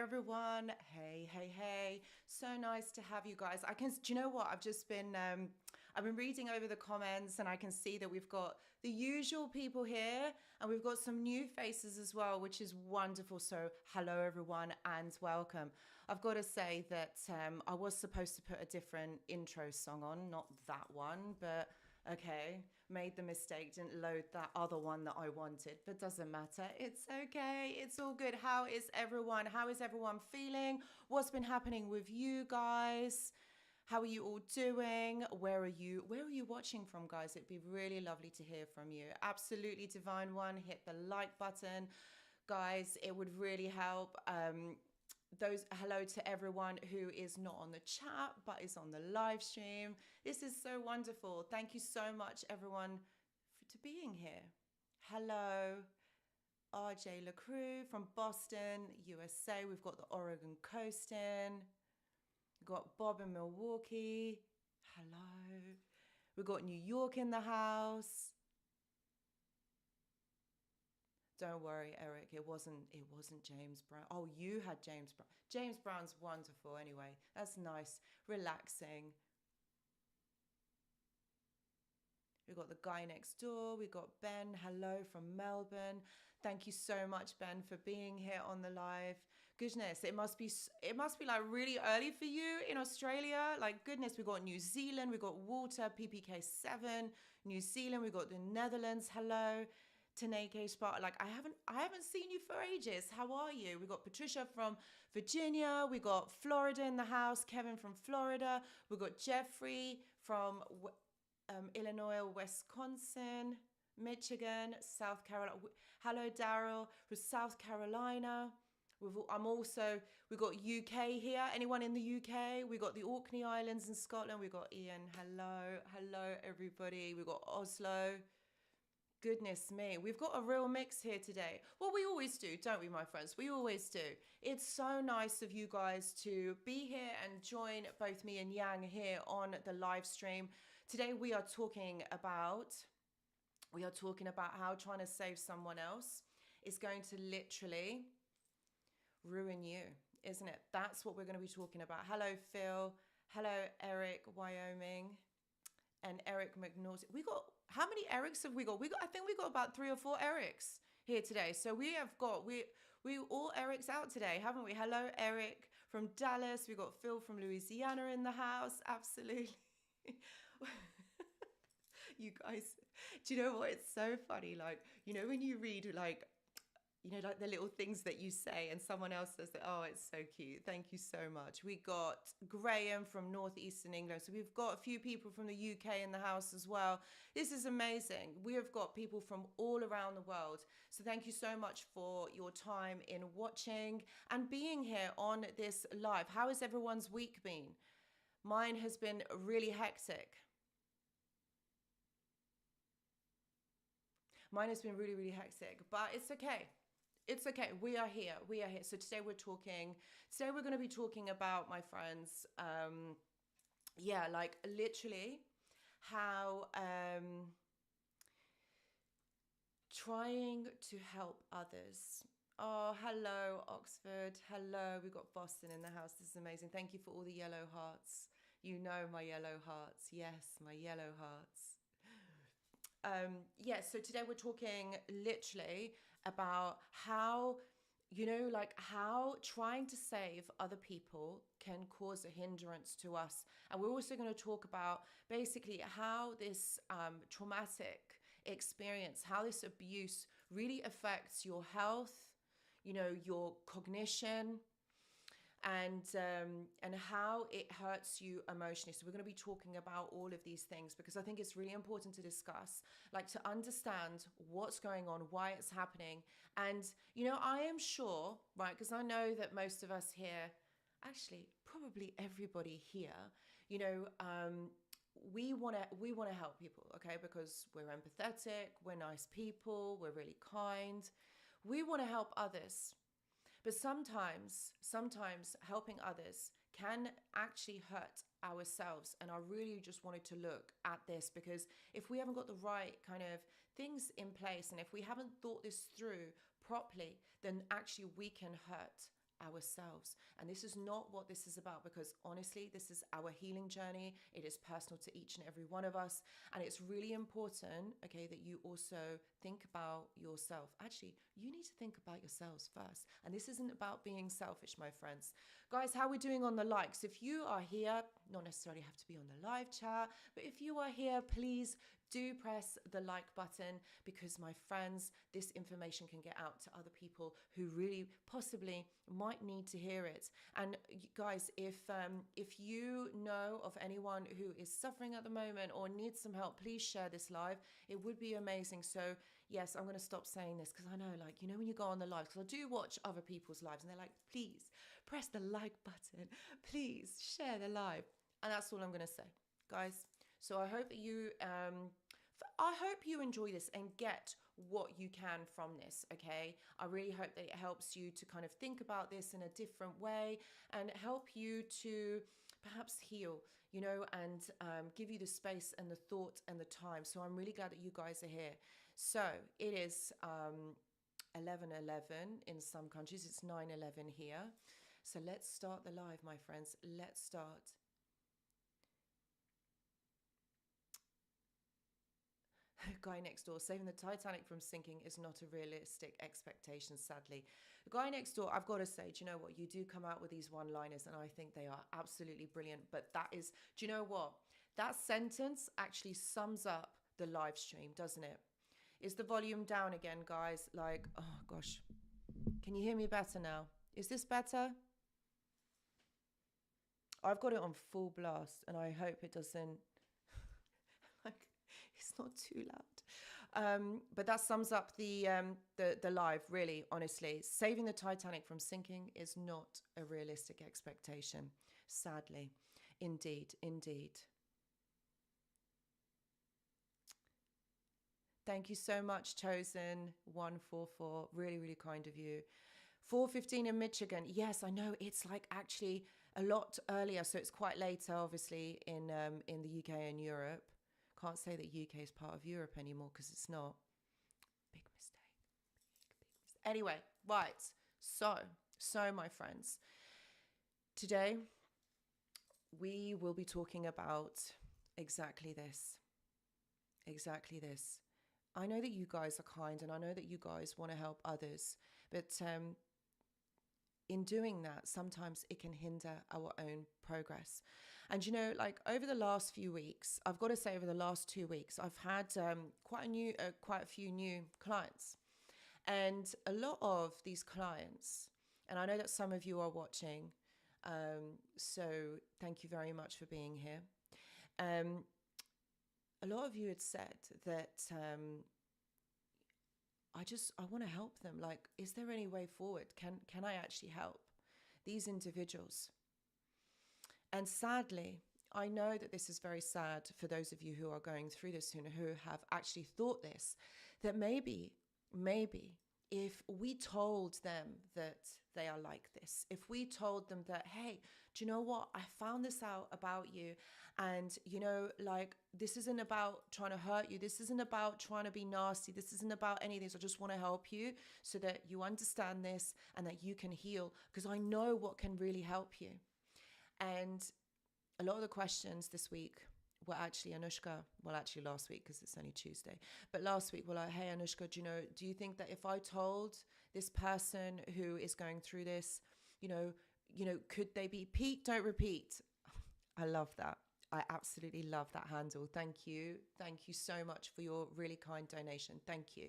everyone. Hey. So nice to have you guys. Do you know what? I've been reading over the comments and I can see that we've got the usual people here and we've got some new faces as well, which is wonderful. So hello everyone and welcome. I've got to say that I was supposed to put a different intro song on, not that one, but okay, made the mistake, didn't load that other one that I wanted, but doesn't matter. It's okay. It's all good. How is everyone? How is everyone feeling? What's been happening with you guys? How are you all doing? Where are you watching from, guys? It'd be really lovely to hear from you. Absolutely divine one. Hit the like button. Guys, it would really help. Hello to everyone who is not on the chat but is on the live stream. This is so wonderful. Thank you so much everyone to being here. Hello RJ LaCrue from Boston, USA. We've got the Oregon coast in. We've got Bob in Milwaukee. Hello. We've got New York in the house. Don't worry, Eric. It wasn't James Brown. Oh, you had James Brown. James Brown's wonderful anyway. That's nice. Relaxing. We've got the guy next door. We've got Ben. Hello from Melbourne. Thank you so much, Ben, for being here on the live. Goodness, it must be like really early for you in Australia. Like goodness, we've got New Zealand. We've got Walter, PPK7. New Zealand. We've got the Netherlands. Hello. Taneke Sparta, like I haven't seen you for ages. How are you? We got Patricia from Virginia. We got Florida in the house. Kevin from Florida. We got Jeffrey from Illinois, Wisconsin, Michigan, South Carolina. Hello, Daryl from South Carolina. We've got UK here. Anyone in the UK? We got the Orkney Islands in Scotland. We got Ian. Hello everybody. We got Oslo. Goodness me, we've got a real mix here today. Well, we always do, don't we, my friends? We always do. It's so nice of you guys to be here and join both me and Yang here on the live stream. Today we are talking about how trying to save someone else is going to literally ruin you, isn't it? That's what we're going to be talking about. Hello, Phil. Hello, Eric, Wyoming. And Eric McNaughton. How many Erics have we got? I think we got about 3 or 4 Erics here today. So we all Erics out today, haven't we? Hello, Eric from Dallas. We got Phil from Louisiana in the house. Absolutely. You guys, do you know what? It's so funny. Like, you know, when you read like the little things that you say and someone else says that, oh, it's so cute. Thank you so much. We got Graham from Northeastern England. So we've got a few people from the UK in the house as well. This is amazing. We have got people from all around the world. So thank you so much for your time in watching and being here on this live. How has everyone's week been? Mine has been really hectic. Mine has been really, really hectic, but it's okay. It's okay. We are here. So today we're going to be talking about, my friends, like literally how trying to help others. Oh, hello, Oxford. Hello. We've got Boston in the house. This is amazing. Thank you for all the yellow hearts. You know my yellow hearts. Yes, my yellow hearts. So today we're talking literally about how, how trying to save other people can cause a hindrance to us. And we're also going to talk about basically how this traumatic experience, how this abuse really affects your health, your cognition, and how it hurts you emotionally. So we're going to be talking about all of these things because I think it's really important to discuss, like to understand what's going on, why it's happening. And, I am sure, right, because I know that most of us here, actually, probably everybody here, we want to help people, okay, because we're empathetic, we're nice people, we're really kind. We want to help others. But sometimes helping others can actually hurt ourselves. And I really just wanted to look at this because if we haven't got the right kind of things in place and if we haven't thought this through properly, then actually we can hurt ourselves. And this is not what this is about, because honestly, this is our healing journey. It is personal to each and every one of us. And it's really important, okay, that you also think about yourself. Actually, you need to think about yourselves first. And this isn't about being selfish, my friends. Guys, how are we doing on the likes? If you are here, not necessarily have to be on the live chat, but if you are here, please do press the like button, because my friends, this information can get out to other people who really possibly might need to hear it. And guys, if you know of anyone who is suffering at the moment or needs some help, please share this live. It would be amazing. So yes, I'm going to stop saying this, because I know, like, you know, when you go on the live, because I do watch other people's lives and they're like, please press the like button, please share the live. And that's all I'm going to say, guys. So I hope that you enjoy this and get what you can from this, okay? I really hope that it helps you to kind of think about this in a different way and help you to perhaps heal, you know, and give you the space and the thought and the time. So I'm really glad that you guys are here. So it is 11:11 in some countries. It's 9:11 here. So let's start the live, my friends. Let's start. Guy next door, saving the Titanic from sinking is not a realistic expectation, sadly. The guy next door, I've got to say, do you know what? You do come out with these one-liners, and I think they are absolutely brilliant. But that is, do you know what? That sentence actually sums up the live stream, doesn't it? Is the volume down again, guys? Like, oh gosh. Can you hear me better now? Is this better? I've got it on full blast, and I hope it doesn't... like, it's not too loud. But that sums up the live, really, honestly. Saving the Titanic from sinking is not a realistic expectation, sadly. Indeed, indeed. Thank you so much, Chosen144. Really, really kind of you. 4:15 in Michigan. Yes, I know. It's like actually a lot earlier, so it's quite later, obviously, in the UK and Europe. Can't say that UK is part of Europe anymore, because it's not. Big mistake. Big mistake. Anyway, right. So my friends, today we will be talking about exactly this. Exactly this. I know that you guys are kind, and I know that you guys want to help others, but in doing that, sometimes it can hinder our own progress. And, you know, like over the last few weeks, I've got to say over the last 2 weeks, I've had quite a few new clients. And a lot of these clients, and I know that some of you are watching, so thank you very much for being here. A lot of you had said that I want to help them. Like, is there any way forward? Can I actually help these individuals? And sadly, I know that this is very sad for those of you who are going through this and who have actually thought this, that maybe if we told them that they are like this, if we told them that, hey, do you know what? I found this out about you. And, you know, like, this isn't about trying to hurt you. This isn't about trying to be nasty. This isn't about any of this. I just want to help you so that you understand this and that you can heal, because I know what can really help you. And a lot of the questions this week were actually, Anushka, well, actually last week, because it's only Tuesday, but last week were like, hey, Anushka, do you think that if I told this person who is going through this, you know, could they be, Pete, don't repeat. I love that. I absolutely love that handle. Thank you. Thank you so much for your really kind donation. Thank you.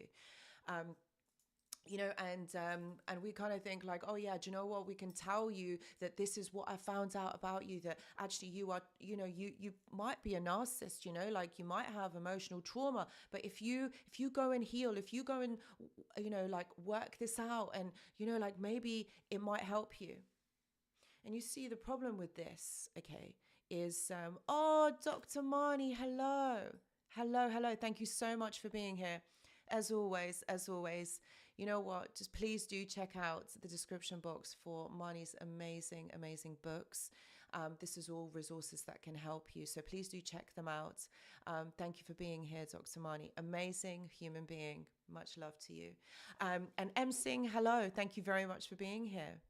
You know, and we kind of think like, oh yeah, do you know what? We can tell you that this is what I found out about you, that actually you are, you know, you might be a narcissist, you know, like you might have emotional trauma, but if you go and heal, if you go and, you know, like work this out, and, you know, like maybe it might help you. And you see the problem with this, okay, is, oh, Dr. Marnie, hello. Thank you so much for being here. As always, you know what, just please do check out the description box for Marnie's amazing books. This is all resources that can help you, so please do check them out. Thank you for being here, Dr. Marnie. Amazing human being. Much love to you. And M Singh, hello. Thank you very much for being here.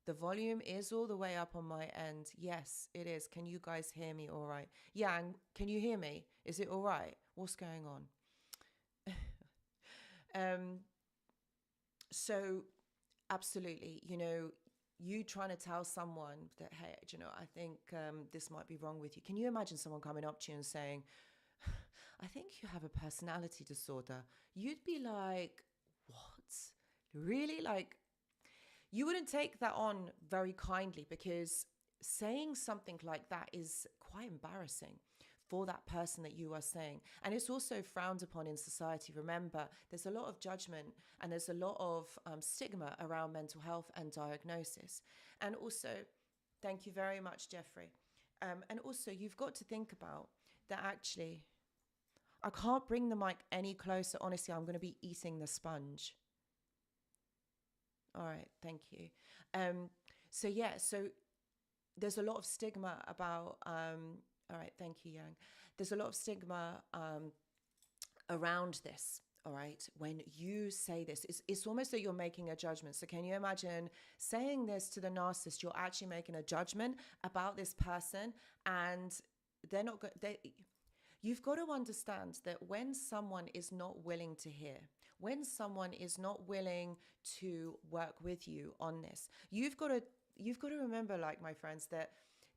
The volume is all the way up on my end. Yes, it is. Can you guys hear me all right? Yang, can you hear me? Is it all right? What's going on? So absolutely, you trying to tell someone that, hey, I think this might be wrong with you. Can you imagine someone coming up to you and saying, I think you have a personality disorder? You'd be like, what? Really? Like, you wouldn't take that on very kindly, because saying something like that is quite embarrassing for that person that you are saying. And it's also frowned upon in society. Remember, there's a lot of judgment and there's a lot of stigma around mental health and diagnosis. And also, thank you very much, Jeffrey. And also, you've got to think about that actually, I can't bring the mic any closer. Honestly, I'm going to be eating the sponge. All right, thank you. So there's a lot of stigma about, all right, thank you, Yang. There's a lot of stigma around this, all right? When you say this, it's almost that you're making a judgment. So can you imagine saying this to the narcissist? You're actually making a judgment about this person, and they're not good. You've got to understand that when someone is not willing to hear, when someone is not willing to work with you on this, you've got to remember, like, my friends, that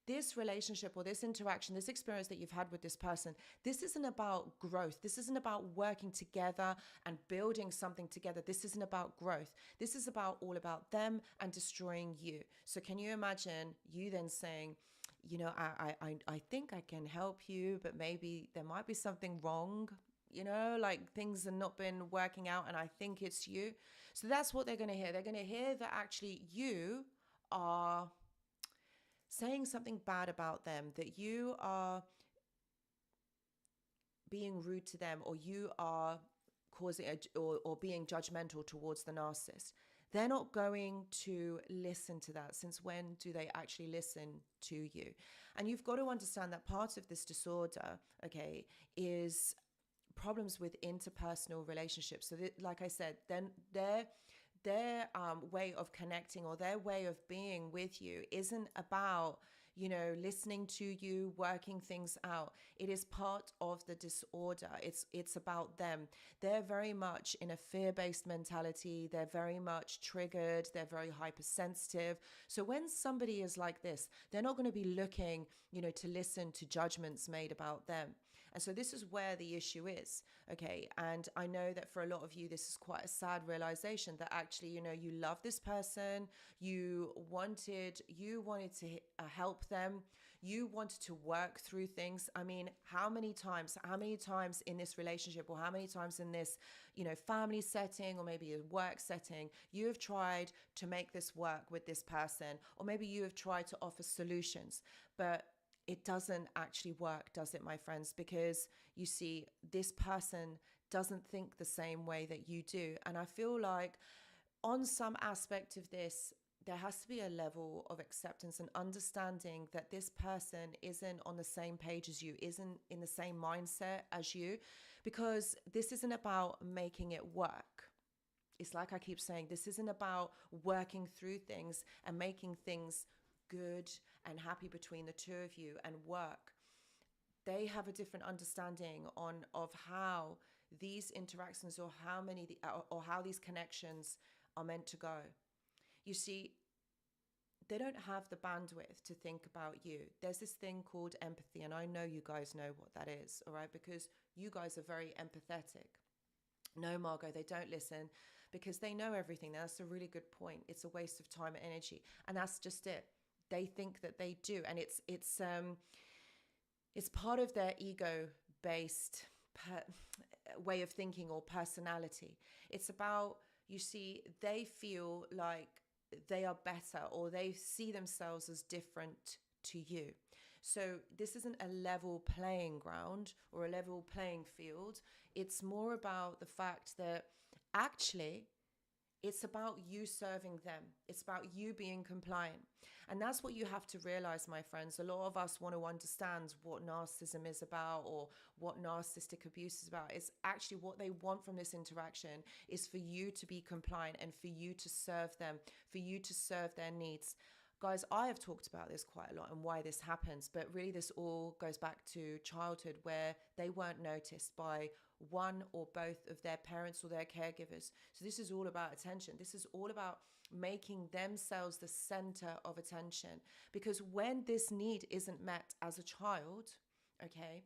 this relationship or this interaction, this experience that you've had with this person, this isn't about growth. This isn't about working together and building something together. This isn't about growth. This is all about them and destroying you. So can you imagine you then saying, I think I can help you, but maybe there might be something wrong, like things have not been working out, and I think it's you. So that's what they're going to hear. They're going to hear that actually you are saying something bad about them, that you are being rude to them, or you are causing or being judgmental towards the narcissist. They're not going to listen to that. Since when do they actually listen to you? And you've got to understand that part of this disorder, okay, is problems with interpersonal relationships. So like I said, then their way of connecting or their way of being with you isn't about, listening to you, working things out. It is part of the disorder. It's about them. They're very much in a fear-based mentality. They're very much triggered. They're very hypersensitive. So when somebody is like this, they're not going to be looking, to listen to judgments made about them. And so this is where the issue is, okay? And I know that for a lot of you, this is quite a sad realization that actually, you love this person, you wanted to help them, you wanted to work through things. I mean, how many times in this relationship, or how many times in this, family setting, or maybe a work setting, you have tried to make this work with this person, or maybe you have tried to offer solutions, but it doesn't actually work, does it, my friends? Because you see, this person doesn't think the same way that you do. And I feel like on some aspect of this, there has to be a level of acceptance and understanding that this person isn't on the same page as you, isn't in the same mindset as you, because this isn't about making it work. It's like I keep saying, this isn't about working through things and making things good and happy between the two of you and work. They have a different understanding of how these interactions, or how these connections are meant to go. You see, they don't have the bandwidth to think about you. There's this thing called empathy, and I know you guys know what that is, all right? Because you guys are very empathetic. No, Margot, they don't listen because they know everything. Now, that's a really good point. It's a waste of time and energy, and that's just it. They think that they do, and it's part of their ego-based way of thinking or personality. It's about, you see, they feel like they are better, or they see themselves as different to you. So this isn't a level playing ground or a level playing field. It's more about the fact that actually It's about you serving them. It's about you being compliant. And that's what you have to realize, my friends. A lot of us want to understand what narcissism is about or what narcissistic abuse is about. It's actually what they want from this interaction is for you to be compliant and for you to serve them, for you to serve their needs. Guys, I have talked about this quite a lot and why this happens, but really this all goes back to childhood where they weren't noticed by one or both of their parents or their caregivers. So this is all about attention. This is all about making themselves the center of attention. Because when this need isn't met as a child, okay,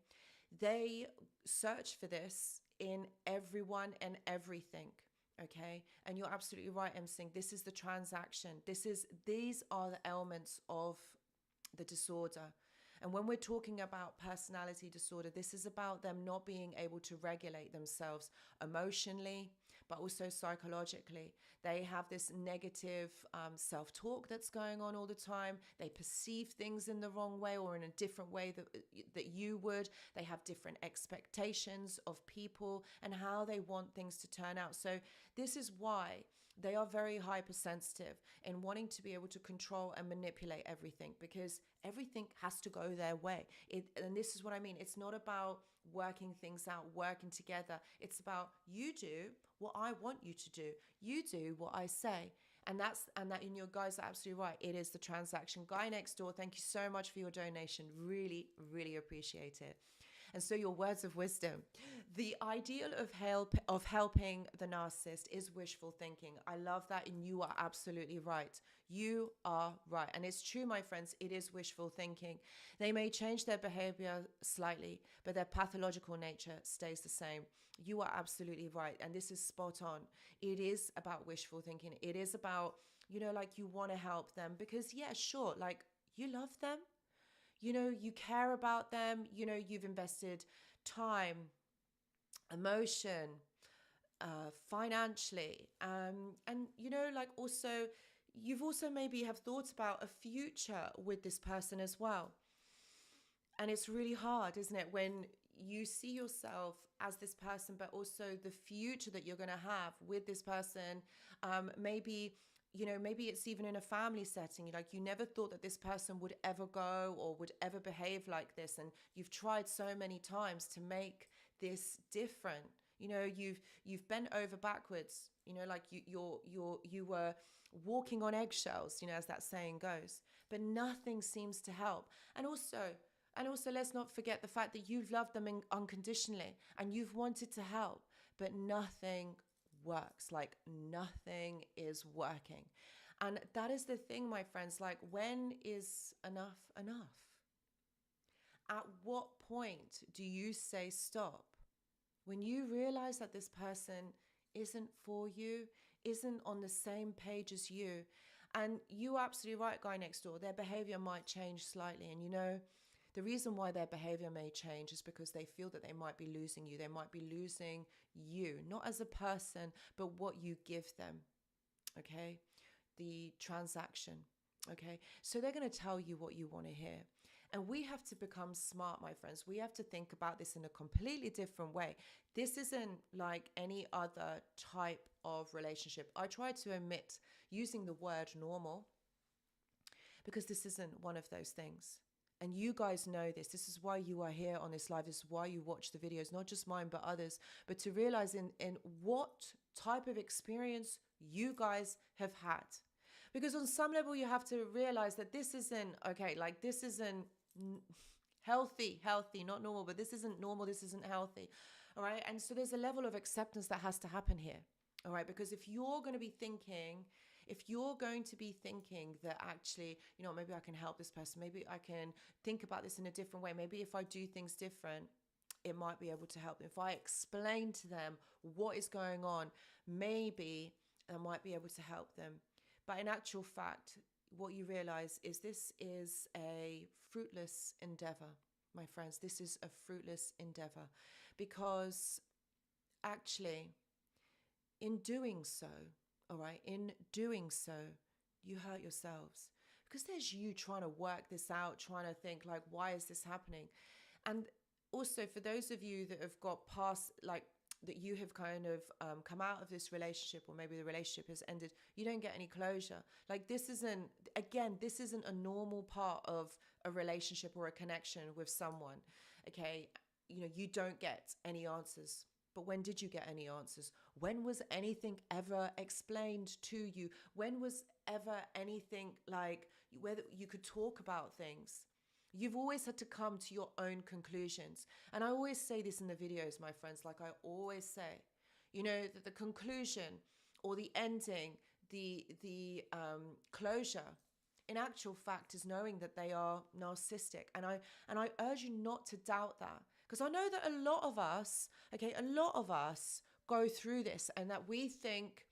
they search for this in everyone and everything. Okay, and you're absolutely right, M. Singh. This is the transaction. These are the elements of the disorder. And when we're talking about personality disorder, this is about them not being able to regulate themselves emotionally, but also psychologically. They have this negative self-talk that's going on all the time. They perceive things in the wrong way or in a different way that you would. They have different expectations of people and how they want things to turn out. So this is why they are very hypersensitive in wanting to be able to control and manipulate everything, because everything has to go their way. And this is what I mean. It's not about working things out, working together. It's about you do what I want you to do. You do what I say. And that in your guys are absolutely right. It is the transaction. Guy next door, thank you so much for your donation. Really, really appreciate it. And so your words of wisdom. The ideal of helping the narcissist is wishful thinking. I love that, and you are absolutely right. You are right. And it's true, my friends, it is wishful thinking. They may change their behavior slightly, but their pathological nature stays the same. You are absolutely right. And this is spot on. It is about wishful thinking. It is about, like you want to help them because, yeah, sure, like you love them. You care about them, you've invested time, emotion, financially, and also, you've also maybe have thought about a future with this person as well. And it's really hard, isn't it, when you see yourself as this person, but also the future that you're going to have with this person, maybe it's even in a family setting. Like you never thought that this person would ever go or would ever behave like this. And you've tried so many times to make this different. You've bent over backwards, like you were walking on eggshells, as that saying goes, but nothing seems to help. And also let's not forget the fact that you've loved them unconditionally and you've wanted to help, but nothing works. Like nothing is working. And that is the thing, my friends. Like, when is enough enough? At what point do you say stop? When you realize that this person isn't for you, isn't on the same page as you, and you're absolutely right, guy next door, their behavior might change slightly. And the reason why their behavior may change is because they feel that they might be losing you. They might be losing you, not as a person, but what you give them, okay? The transaction, okay? So they're going to tell you what you want to hear. And we have to become smart, my friends. We have to think about this in a completely different way. This isn't like any other type of relationship. I try to omit using the word normal because this isn't one of those things. And you guys know this. This is why you are here on this live. This is why you watch the videos, not just mine, but others. But to realize in what type of experience you guys have had. Because on some level, you have to realize that this isn't, okay, like this isn't healthy, not normal, but this isn't normal. This isn't healthy. All right. And so there's a level of acceptance that has to happen here. All right. Because if you're going to be thinking that actually, maybe I can help this person, maybe I can think about this in a different way, maybe if I do things different, it might be able to help them. If I explain to them what is going on, maybe I might be able to help them. But in actual fact, what you realize is this is a fruitless endeavor, my friends. This is a fruitless endeavor because actually in doing so, all right, in doing so, you hurt yourselves because there's you trying to work this out, trying to think like, why is this happening? And also for those of you that have got past, like that you have kind of come out of this relationship, or maybe the relationship has ended, you don't get any closure. Like, this isn't a normal part of a relationship or a connection with someone. Okay, you don't get any answers. But when did you get any answers? When was anything ever explained to you? When was ever anything like whether you could talk about things? You've always had to come to your own conclusions. And I always say this in the videos, my friends, like I always say, that the conclusion or the ending, the closure, in actual fact, is knowing that they are narcissistic. And I urge you not to doubt that. Because I know that a lot of us go through this, and that we think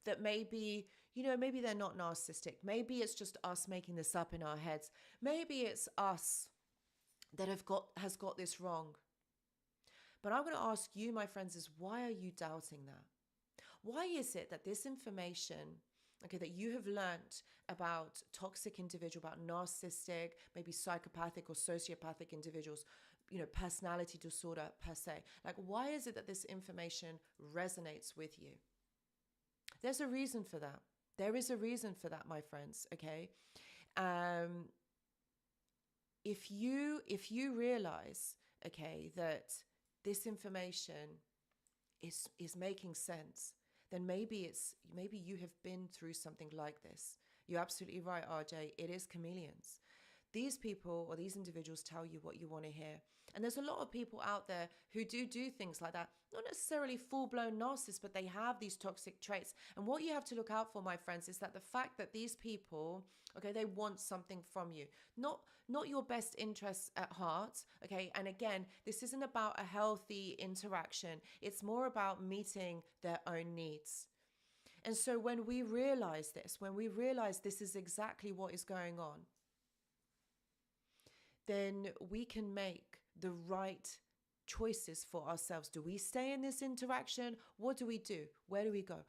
that maybe they're not narcissistic. Maybe it's just us making this up in our heads. Maybe it's us that has got this wrong. But I'm going to ask you, my friends, is why are you doubting that? Why is it that this information, that you have learned about toxic individual, about narcissistic, maybe psychopathic or sociopathic individuals, personality disorder per se, like, why is it that this information resonates with you? There's a reason for that. There is a reason for that, my friends. Okay. If you realize, that this information is making sense, then maybe you have been through something like this. You're absolutely right, RJ. It is chameleons. These people or these individuals tell you what you want to hear. And there's a lot of people out there who do things like that. Not necessarily full-blown narcissists, but they have these toxic traits. And what you have to look out for, my friends, is that the fact that these people, they want something from you. Not your best interests at heart, And again, this isn't about a healthy interaction. It's more about meeting their own needs. And so when we realize this is exactly what is going on, then we can make the right choices for ourselves. Do we stay in this interaction? What do we do? Where do we go?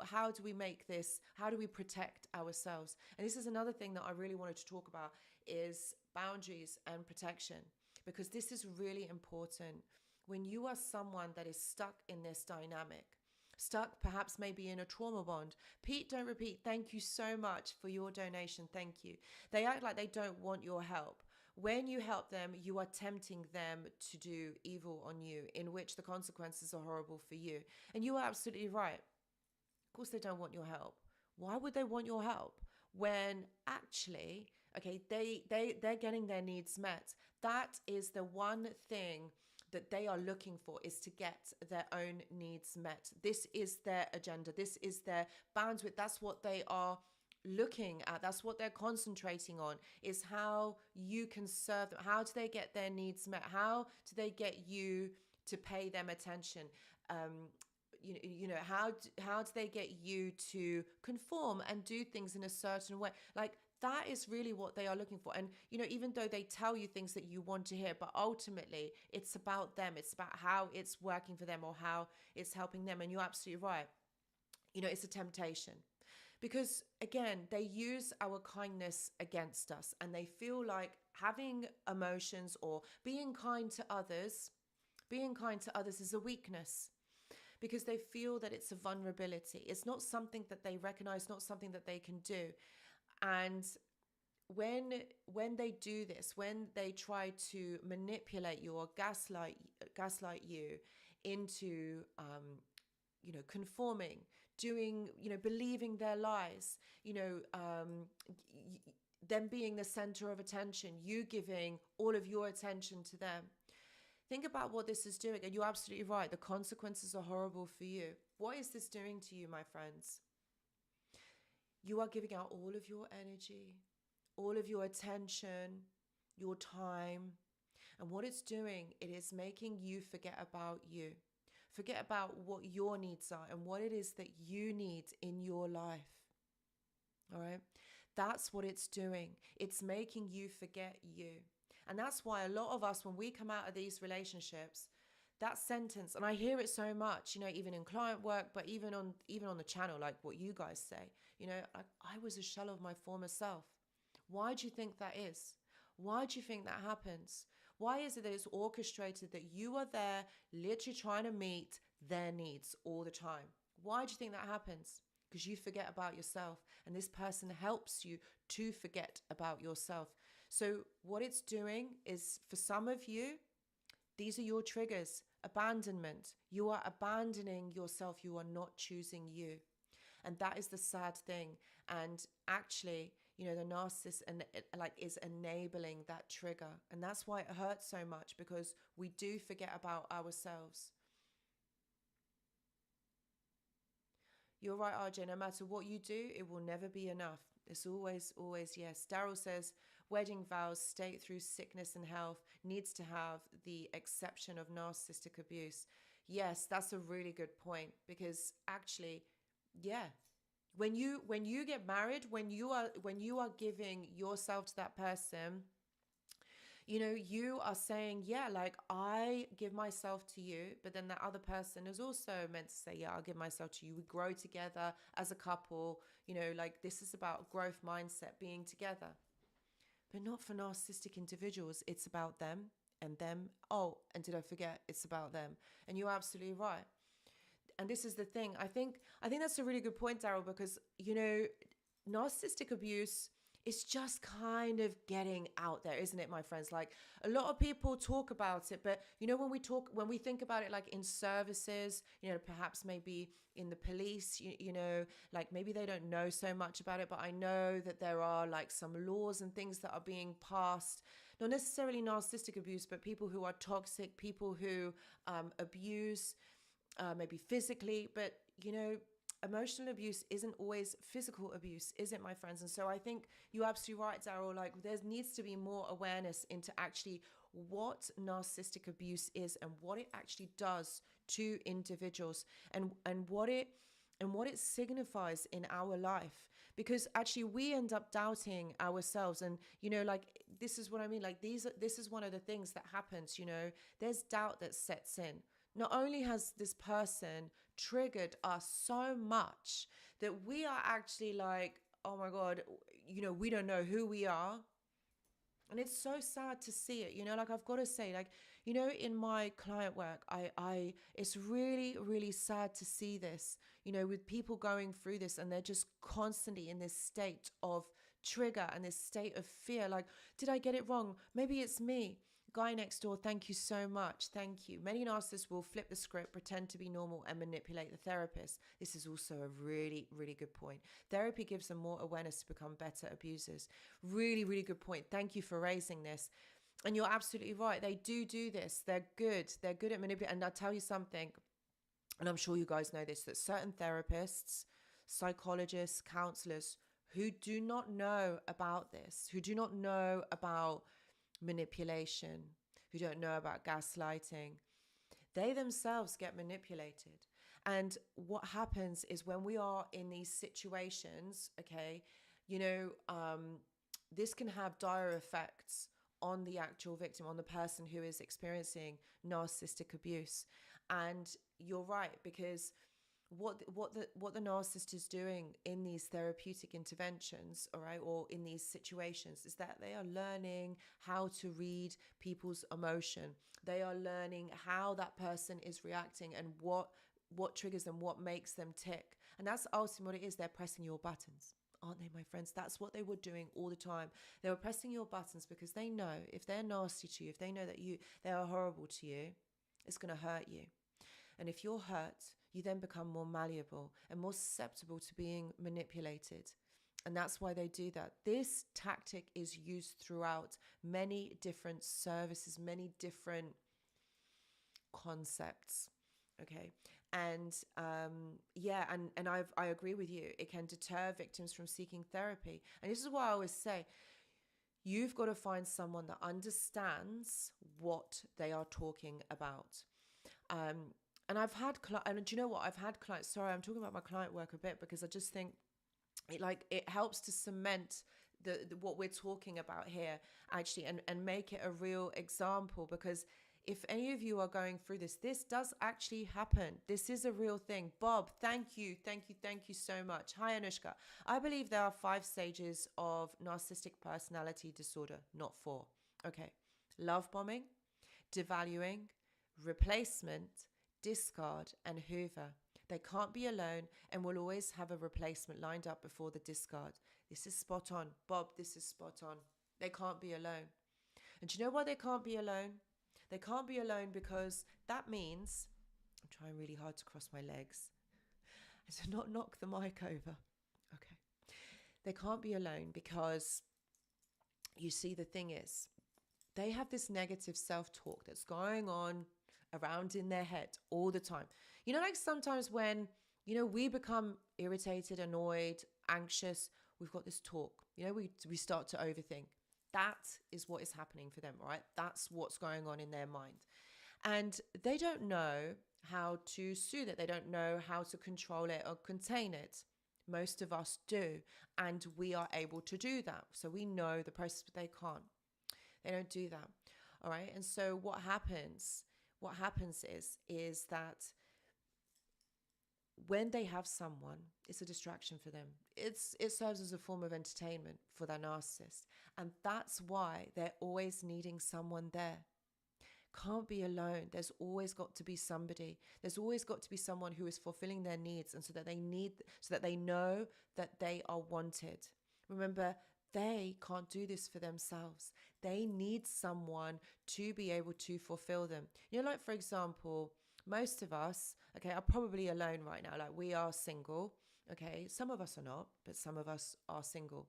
How do we make this? How do we protect ourselves? And this is another thing that I really wanted to talk about, is boundaries and protection, because this is really important. When you are someone that is stuck in this dynamic, stuck perhaps maybe in a trauma bond. Pete, don't repeat. Thank you so much for your donation. Thank you. They act like they don't want your help. When you help them, you are tempting them to do evil on you, in which the consequences are horrible for you. And you are absolutely right. Of course, they don't want your help. Why would they want your help when actually, they're getting their needs met? That is the one thing that they are looking for, is to get their own needs met. This is their agenda. This is their bandwidth. That's what they are looking at. That's what they're concentrating on, is how you can serve them. How do they get their needs met? How do they get you to pay them attention? How do they get you to conform and do things in a certain way? Like, that is really what they are looking for. And, even though they tell you things that you want to hear, but ultimately it's about them. It's about how it's working for them or how it's helping them. And you're absolutely right. It's a temptation. Because again, they use our kindness against us, and they feel like having emotions or being kind to others is a weakness, because they feel that it's a vulnerability. It's not something that they recognize, not something that they can do. And when they do this, when they try to manipulate you or gaslight you into conforming, doing, believing their lies, them being the center of attention, you giving all of your attention to them. Think about what this is doing. And you're absolutely right. The consequences are horrible for you. What is this doing to you, my friends? You are giving out all of your energy, all of your attention, your time. And what it's doing, it is making you forget about you. Forget about what your needs are and what it is that you need in your life. All right? That's what it's doing. It's making you forget you. And that's why a lot of us, when we come out of these relationships, that sentence, and I hear it so much, even in client work, but even on the channel, like what you guys say, I was a shell of my former self. Why do you think that is? Why do you think that happens? Why is it that it's orchestrated that you are there literally trying to meet their needs all the time. Why do you think that happens? Because you forget about yourself, and this person helps you to forget about yourself. So what it's doing is, for some of you, these are your triggers. Abandonment. You are abandoning yourself. You are not choosing you. And that is the sad thing. And actually, the narcissist is enabling that trigger. And that's why it hurts so much, because we do forget about ourselves. You're right, RJ. No matter what you do, it will never be enough. It's always, always yes. Daryl says, wedding vows state through sickness and health needs to have the exception of narcissistic abuse. Yes, that's a really good point, because actually, yeah, when you get married, when you are giving yourself to that person, you are saying, yeah, like, I give myself to you, but then that other person is also meant to say, yeah, I'll give myself to you. We grow together as a couple, like, this is about growth mindset, being together. But not for narcissistic individuals. It's about them and them. Oh, and did I forget? It's about them. And you're absolutely right. And this is the thing. I think that's a really good point, Daryl, because, narcissistic abuse is just kind of getting out there, isn't it, my friends? Like, a lot of people talk about it, but when we think about it, like in services, perhaps maybe in the police, like maybe they don't know so much about it, but I know that there are like some laws and things that are being passed, not necessarily narcissistic abuse, but people who are toxic, people who abuse, maybe physically, but emotional abuse isn't always physical abuse, is it, my friends? And so I think you're absolutely right, Daryl. Like, there needs to be more awareness into actually what narcissistic abuse is and what it actually does to individuals, and what it signifies in our life. Because actually we end up doubting ourselves, and like, this is what I mean. Like, this is one of the things that happens. There's doubt that sets in. Not only has this person triggered us so much that we are actually like, oh my God, we don't know who we are. And it's so sad to see it, like, I've got to say, like, in my client work, it's really, really sad to see this, with people going through this, and they're just constantly in this state of trigger and this state of fear. Like, did I get it wrong? Maybe it's me. Guy next door, thank you so much. Thank you. Many narcissists will flip the script, pretend to be normal, and manipulate the therapist. This is also a really, really good point. Therapy gives them more awareness to become better abusers. Really, really good point. Thank you for raising this. And you're absolutely right. They do this. They're good. They're good at manipulating. And I'll tell you something, and I'm sure you guys know this, that certain therapists, psychologists, counselors who do not know about this, who do not know about manipulation, who don't know about gaslighting, they themselves get manipulated. And what happens is, when we are in these situations, okay, this can have dire effects on the actual victim, on the person who is experiencing narcissistic abuse. And you're right, because what the narcissist is doing in these therapeutic interventions, all right, or in these situations, is that they are learning how to read people's emotion. They are learning how that person is reacting, and what triggers them, what makes them tick. And that's ultimately what it is. They're pressing your buttons, aren't they, my friends? That's what they were doing all the time. They were pressing your buttons because they know if they're nasty to you, if they know that they are horrible to you, it's going to hurt you. And if you're hurt, you then become more malleable and more susceptible to being manipulated. And that's why they do that. This tactic is used throughout many different services, many different concepts. Okay. And I agree with you. It can deter victims from seeking therapy. And this is why I always say, you've got to find someone that understands what they are talking about. And I've had, and do you know what? I've had clients, sorry, I'm talking about my client work a bit, because I just think it helps to cement the what we're talking about here, actually, and make it a real example. Because if any of you are going through this does actually happen. This is a real thing. Bob, thank you so much. Hi, Anushka. I believe there are 5 stages of narcissistic personality disorder, not 4. Okay. Love bombing, devaluing, replacement, discard, and hoover. They can't be alone and will always have a replacement lined up before the discard. This is spot on. Bob, this is spot on. They can't be alone. And do you know why they can't be alone? They can't be alone because that means, I'm trying really hard to cross my legs, and to not knock the mic over. Okay. They can't be alone because, you see, the thing is, they have this negative self-talk that's going on around in their head all the time. You know, like sometimes when, we become irritated, annoyed, anxious, we've got this talk, we start to overthink. That is what is happening for them, right? That's what's going on in their mind. And they don't know how to soothe it. They don't know how to control it or contain it. Most of us do. And we are able to do that. So we know the process, but they can't. They don't do that. All right. And so what happens is that when they have someone, it's a distraction for them. It serves as a form of entertainment for their narcissist. And that's why they're always needing someone there. Can't be alone. There's always got to be somebody. There's always got to be someone who is fulfilling their needs, and so that they know that they are wanted. Remember, they can't do this for themselves. They need someone to be able to fulfill them. Like, for example, most of us, okay, are probably alone right now. Like, we are single, okay? Some of us are not, but some of us are single.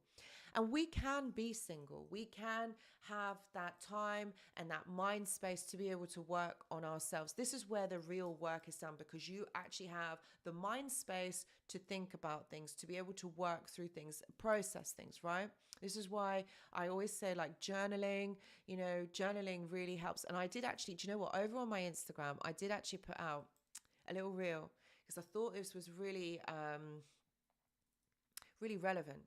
And we can be single. We can have that time and that mind space to be able to work on ourselves. This is where the real work is done, because you actually have the mind space to think about things, to be able to work through things, process things, right? This is why I always say, like, journaling, journaling really helps. And I did actually, do you know what? Over on my Instagram, I did actually put out a little reel because I thought this was really, really relevant.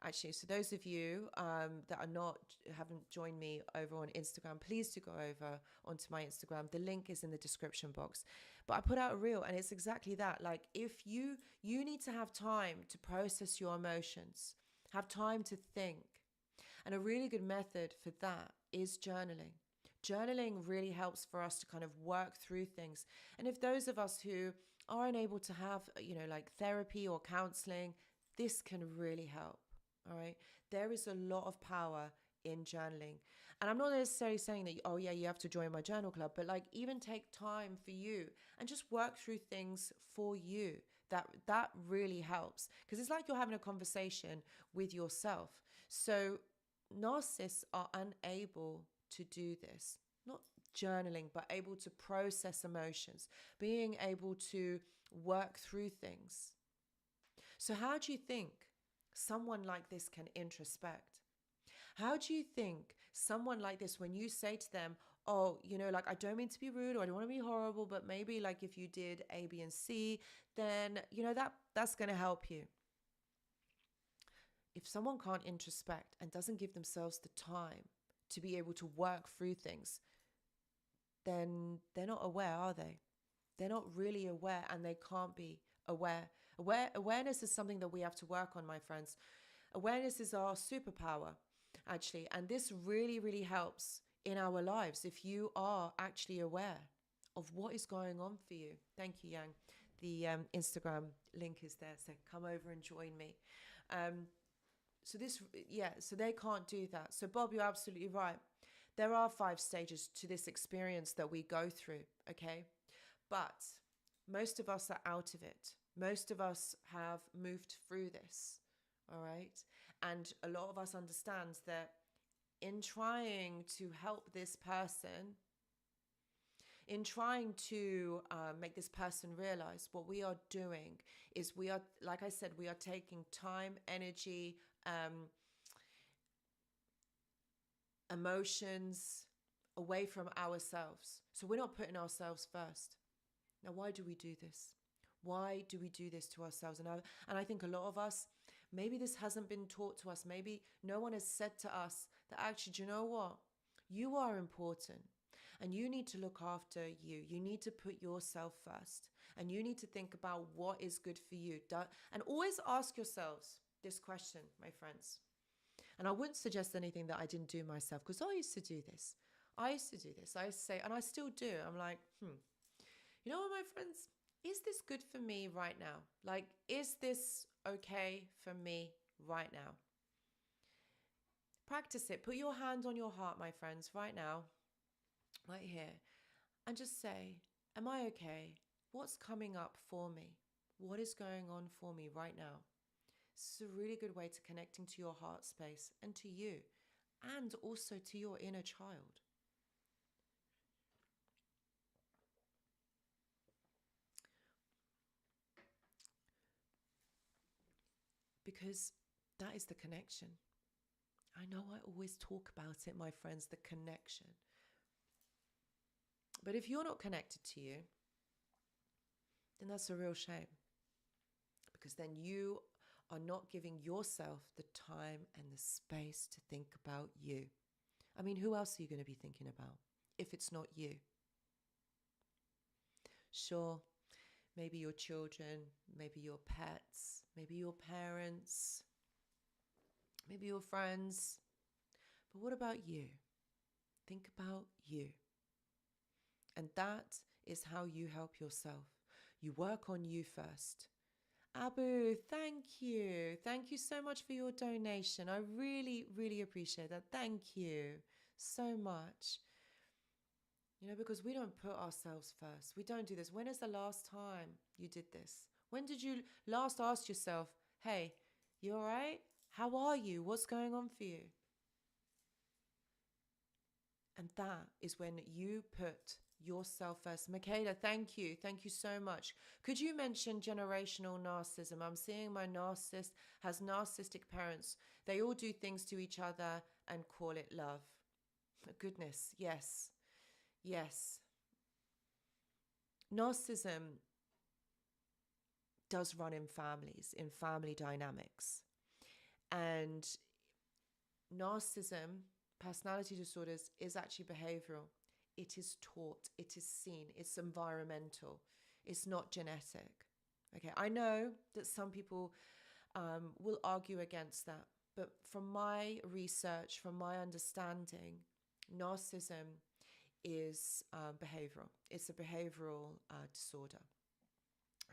Actually, so those of you that haven't joined me over on Instagram, please do go over onto my Instagram. The link is in the description box. But I put out a reel, and it's exactly that. Like, if you need to have time to process your emotions, have time to think. And a really good method for that is journaling. Journaling really helps for us to kind of work through things. And if those of us who are unable to have, like therapy or counseling, this can really help. All right. There is a lot of power in journaling. And I'm not necessarily saying that, oh yeah, you have to join my journal club, but like, even take time for you and just work through things for you. That really helps, because it's like you're having a conversation with yourself. So narcissists are unable to do this, not journaling, but able to process emotions, being able to work through things. So how do you think someone like this can introspect? How do you think someone like this, when you say to them, oh, like, I don't mean to be rude, or I don't want to be horrible, but maybe like if you did A, B, and C, then, that's going to help you. If someone can't introspect and doesn't give themselves the time to be able to work through things, then they're not aware, are they? They're not really aware, and they can't be aware. Awareness is something that we have to work on, my friends. Awareness is our superpower, actually. And this really, really helps in our lives if you are actually aware of what is going on for you. Thank you, Yang. The Instagram link is there, so come over and join me. So they can't do that. So Bob, you're absolutely right. There are 5 stages to this experience that we go through, okay? But most of us are out of it. Most of us have moved through this, all right? And a lot of us understands that in trying to help this person, in trying to make this person realize, what we are doing is we are, like I said, we are taking time, energy, emotions away from ourselves. So we're not putting ourselves first. Now, why do we do this? Why do we do this to ourselves? And I think a lot of us, maybe this hasn't been taught to us. Maybe no one has said to us that, actually, do you know what? You are important, and you need to look after you. You need to put yourself first, and you need to think about what is good for you. And always ask yourselves this question, my friends. And I wouldn't suggest anything that I didn't do myself, because I used to do this. I used to say, and I still do. I'm like, you know what, my friends? Is this good for me right now? Like, is this okay for me right now? Practice it. Put your hand on your heart, my friends, right now, right here, and just say, am I okay? What's coming up for me? What is going on for me right now? This is a really good way to connecting to your heart space and to you, and also to your inner child. Because that is the connection. I know I always talk about it, my friends, the connection. But if you're not connected to you, then that's a real shame. Because then you are not giving yourself the time and the space to think about you. I mean, who else are you going to be thinking about if it's not you? Sure, maybe your children, maybe your pets, maybe your parents, maybe your friends. But what about you? Think about you. And that is how you help yourself. You work on you first. Abu, thank you. Thank you so much for your donation. I really, really appreciate that. Thank you so much. You know, because we don't put ourselves first. We don't do this. When is the last time you did this? When did you last ask yourself, hey, you all right? How are you? What's going on for you? And that is when you put yourself first. Michaela, thank you. Thank you so much. Could you mention generational narcissism? I'm seeing my narcissist has narcissistic parents. They all do things to each other and call it love. Goodness, yes. Yes. Narcissism does run in families, in family dynamics. And narcissism, personality disorders, is actually behavioral. It is taught, it is seen, it's environmental, it's not genetic. Okay, I know that some people will argue against that, but from my research, from my understanding, narcissism is behavioral. It's a behavioral disorder.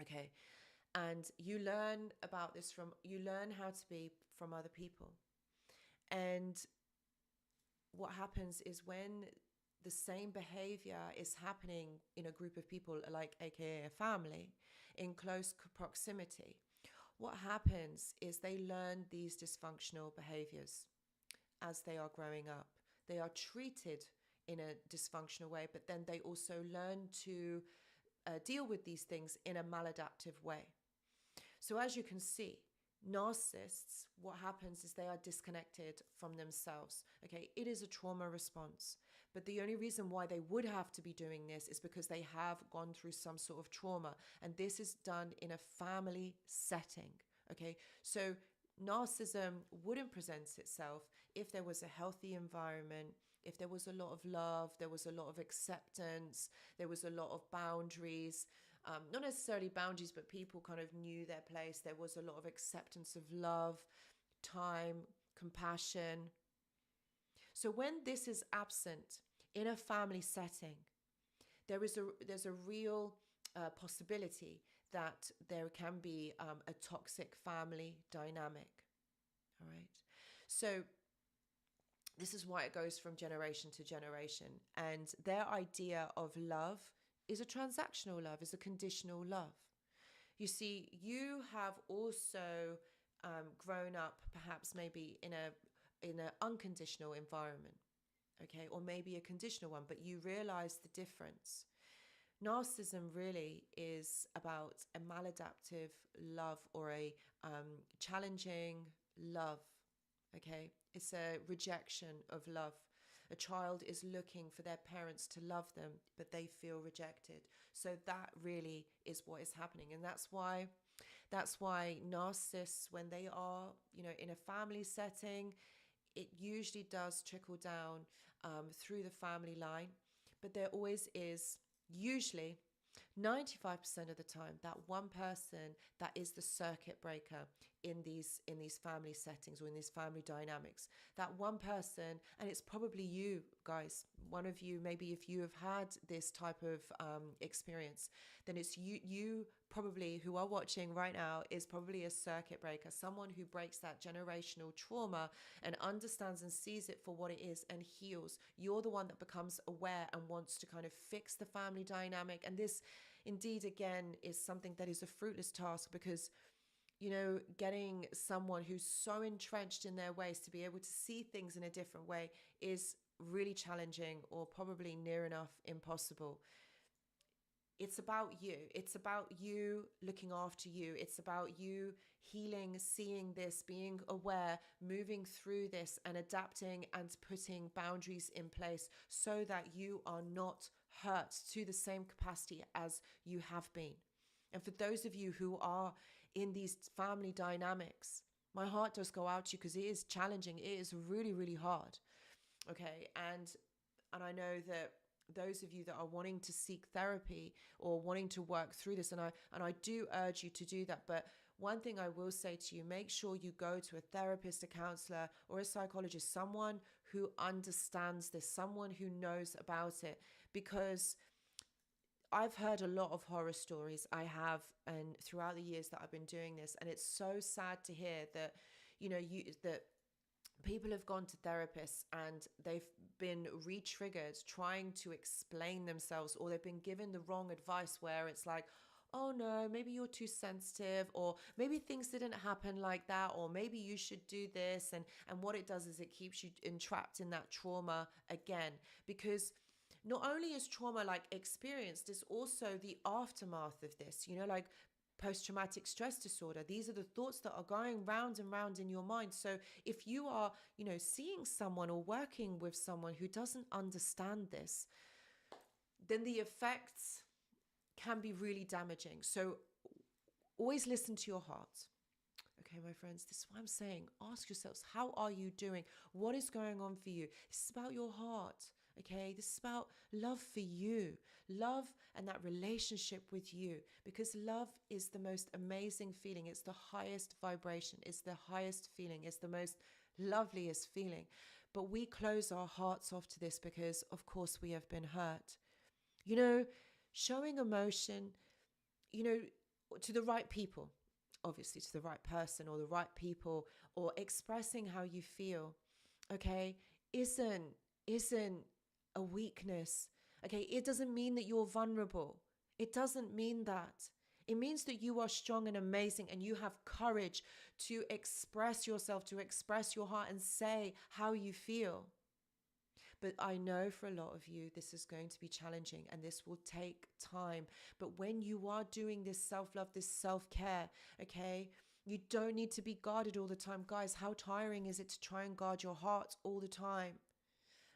Okay, and you learn about this you learn how to be from other people. And what happens is when the same behavior is happening in a group of people, like aka a family, in close proximity, what happens is they learn these dysfunctional behaviors as they are growing up. They are treated in a dysfunctional way, but then they also learn to deal with these things in a maladaptive way. So as you can see, narcissists, what happens is they are disconnected from themselves. Okay, it is a trauma response. But the only reason why they would have to be doing this is because they have gone through some sort of trauma. And this is done in a family setting. Okay, so narcissism wouldn't present itself if there was a healthy environment, if there was a lot of love, there was a lot of acceptance, there was a lot of boundaries. Not necessarily boundaries, but people kind of knew their place. There was a lot of acceptance of love, time, compassion. So when this is absent in a family setting, there's a real possibility that there can be a toxic family dynamic. All right. So this is why it goes from generation to generation. And their idea of love is a transactional love, is a conditional love. You see, you have also grown up perhaps maybe in an unconditional environment, okay, or maybe a conditional one, but you realize the difference. Narcissism really is about a maladaptive love or a challenging love, okay? It's a rejection of love. A child is looking for their parents to love them, but they feel rejected. So that really is what is happening. And that's why narcissists, when they are, in a family setting, it usually does trickle down through the family line. But there always is, usually 95% of the time, that one person that is the circuit breaker in these family settings or in these family dynamics. That one person, and it's probably you guys, one of you, maybe if you have had this type of experience, then it's you probably who are watching right now is probably a circuit breaker, someone who breaks that generational trauma and understands and sees it for what it is and heals. You're the one that becomes aware and wants to kind of fix the family dynamic. And this indeed, again, is something that is a fruitless task, because getting someone who's so entrenched in their ways to be able to see things in a different way is really challenging, or probably near enough impossible. It's about you. It's about you looking after you. It's about you healing, seeing this, being aware, moving through this and adapting and putting boundaries in place so that you are not hurt to the same capacity as you have been. And for those of you who are in these family dynamics, my heart does go out to you, because it is challenging. It is really, really hard. Okay. And I know that those of you that are wanting to seek therapy or wanting to work through this, and I do urge you to do that. But one thing I will say to you, make sure you go to a therapist, a counselor, or a psychologist, someone who understands this, someone who knows about it, because I've heard a lot of horror stories. I have, and throughout the years that I've been doing this, and it's so sad to hear that, that people have gone to therapists and they've been re-triggered trying to explain themselves, or they've been given the wrong advice where it's like, oh no, maybe you're too sensitive, or maybe things didn't happen like that, or maybe you should do this. And what it does is it keeps you entrapped in that trauma again, because not only is trauma like experienced, it's also the aftermath of this, like post-traumatic stress disorder. These are the thoughts that are going round and round in your mind. So if you are, seeing someone or working with someone who doesn't understand this, then the effects can be really damaging. So always listen to your heart. Okay, my friends, this is what I'm saying. Ask yourselves, how are you doing? What is going on for you? This is about your heart. Okay, this is about love for you, love and that relationship with you, because love is the most amazing feeling. It's the highest vibration. It's the highest feeling. It's the most loveliest feeling. But we close our hearts off to this because, of course, we have been hurt. Showing emotion, to the right people, obviously to the right person or the right people, or expressing how you feel, okay, isn't a weakness. Okay, it doesn't mean that you're vulnerable. It doesn't mean that. It means that you are strong and amazing, and you have courage to express yourself, to express your heart and say how you feel. But I know for a lot of you, this is going to be challenging and this will take time. But when you are doing this self-love, this self-care, okay, you don't need to be guarded all the time. Guys, how tiring is it to try and guard your heart all the time?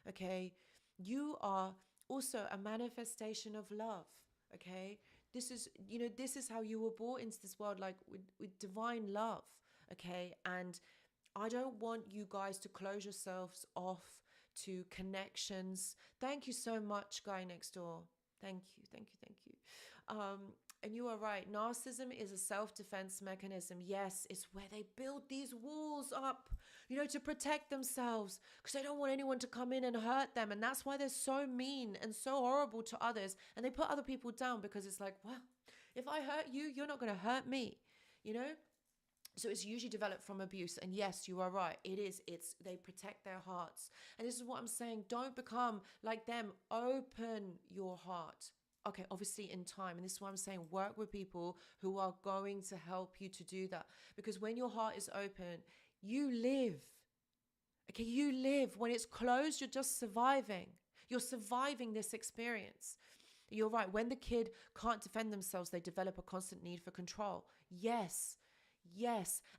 Okay, you are also a manifestation of love. Okay, this is how you were brought into this world, like with divine love. Okay, and I don't want you guys to close yourselves off to connections. Thank you so much, guy next door. Thank you. And you are right. Narcissism is a self-defense mechanism. Yes, it's where they build these walls up, to protect themselves, because they don't want anyone to come in and hurt them. And that's why they're so mean and so horrible to others. And they put other people down because it's like, well, if I hurt you, you're not going to hurt me, So it's usually developed from abuse. And yes, you are right. They protect their hearts. And this is what I'm saying. Don't become like them. Open your heart. Okay, obviously in time. And this is what I'm saying. Work with people who are going to help you to do that. Because when your heart is open, you live. Okay, you live. When it's closed, you're just surviving. You're surviving this experience. You're right. When the kid can't defend themselves, they develop a constant need for control. Yes.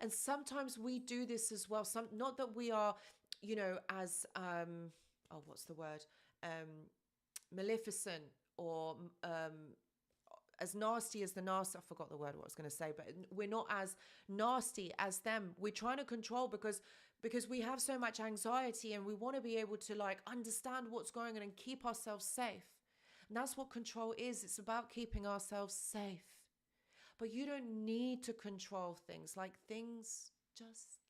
And sometimes we do this as well. Not that we are, as, what's the word? Maleficent or as nasty as the nasty. I forgot the word what I was going to say, but we're not as nasty as them. We're trying to control because we have so much anxiety and we want to be able to understand what's going on and keep ourselves safe. And that's what control is. It's about keeping ourselves safe. But you don't need to control things. Things just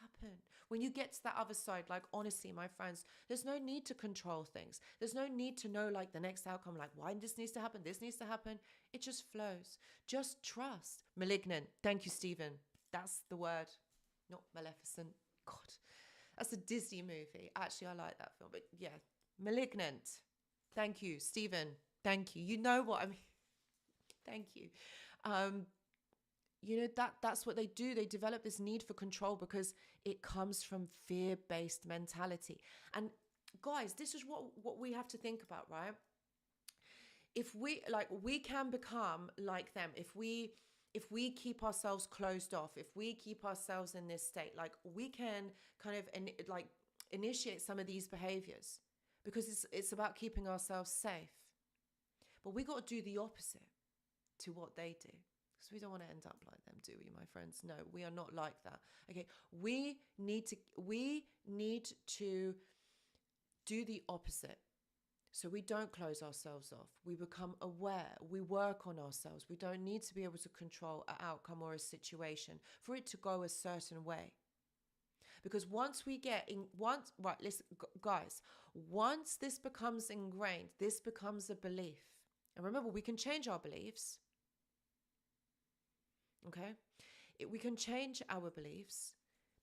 happen. When you get to that other side, like, honestly, my friends, there's no need to control things. There's no need to know like the next outcome, like why this needs to happen, this needs to happen. It just flows. Just trust. Malignant. Thank you, Stephen. That's the word, not Maleficent. God, that's a Disney movie. Actually, I like that film, but yeah, Malignant. Thank you, Stephen. Thank you. You know what I mean. Thank you. That's what they do. They develop this need for control because it comes from fear-based mentality. And guys, this is what we have to think about, right? If we can become like them, if we keep ourselves closed off, if we keep ourselves in this state, like, we can kind of initiate some of these behaviors because it's about keeping ourselves safe. But we got to do the opposite to what they do. Because we don't want to end up like them, do we, my friends? No, we are not like that. Okay, we need to do the opposite. So we don't close ourselves off. We become aware. We work on ourselves. We don't need to be able to control an outcome or a situation for it to go a certain way. Because once this becomes ingrained, this becomes a belief. And remember, we can change our beliefs. Okay, we can change our beliefs,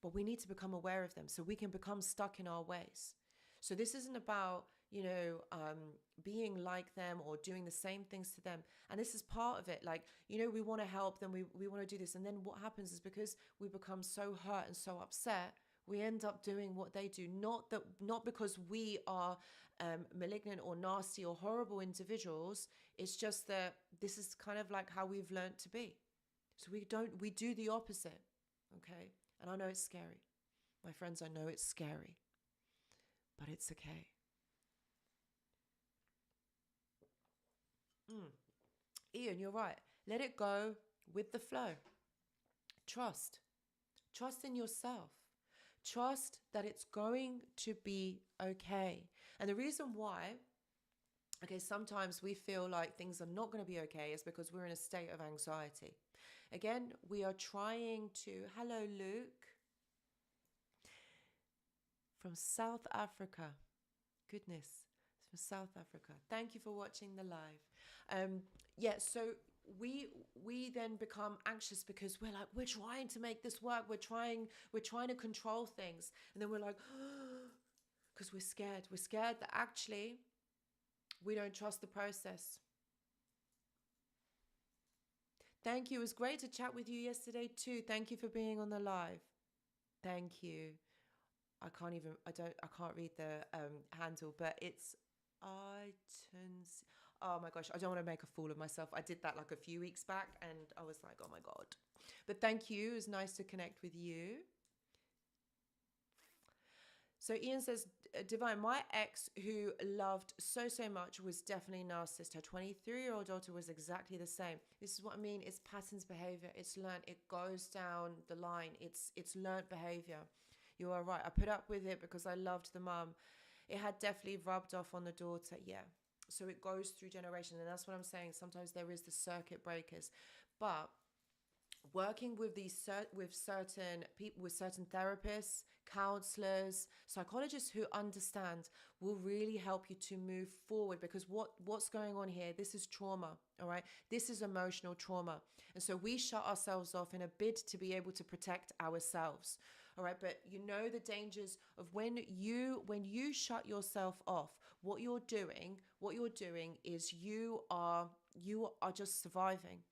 but we need to become aware of them so we can become stuck in our ways. So this isn't about, being like them or doing the same things to them. And this is part of it. Like, we want to help them. We want to do this. And then what happens is because we become so hurt and so upset, we end up doing what they do. Not because we are malignant or nasty or horrible individuals. It's just that this is kind of like how we've learned to be. So we do the opposite, okay? And I know it's scary. My friends, I know it's scary, but it's okay. Ian, you're right. Let it go with the flow. Trust. Trust in yourself. Trust that it's going to be okay. And the reason why, okay, sometimes we feel like things are not going to be okay is because we're in a state of anxiety. Again, we are trying to... Hello, Luke. From South Africa. Goodness, it's from South Africa. Thank you for watching the live. So we then become anxious because we're trying to make this work. We're trying to control things. And then we're like, because we're scared. We're scared that actually we don't trust the process. Thank you. It was great to chat with you yesterday too. Thank you for being on the live. Thank you. I can't read the handle, but it's iTunes. Oh my gosh, I don't want to make a fool of myself. I did that like a few weeks back and I was like, oh my God. But thank you. It was nice to connect with you. So Ian says, Divine, my ex who loved so much was definitely narcissist. Her 23-year-old daughter was exactly the same. This is what I mean. It's patterns behavior. It's learned. It goes down the line. It's learned behavior. You are right. I put up with it because I loved the mum. It had definitely rubbed off on the daughter. Yeah. So it goes through generations. And that's what I'm saying. Sometimes there is the circuit breakers. But working with certain people, with certain therapists, counselors, psychologists who understand will really help you to move forward, because what's going on here, this is trauma, all right? This is emotional trauma. And so we shut ourselves off in a bid to be able to protect ourselves, all right? But you know the dangers of when you shut yourself off, what you're doing is you are just surviving.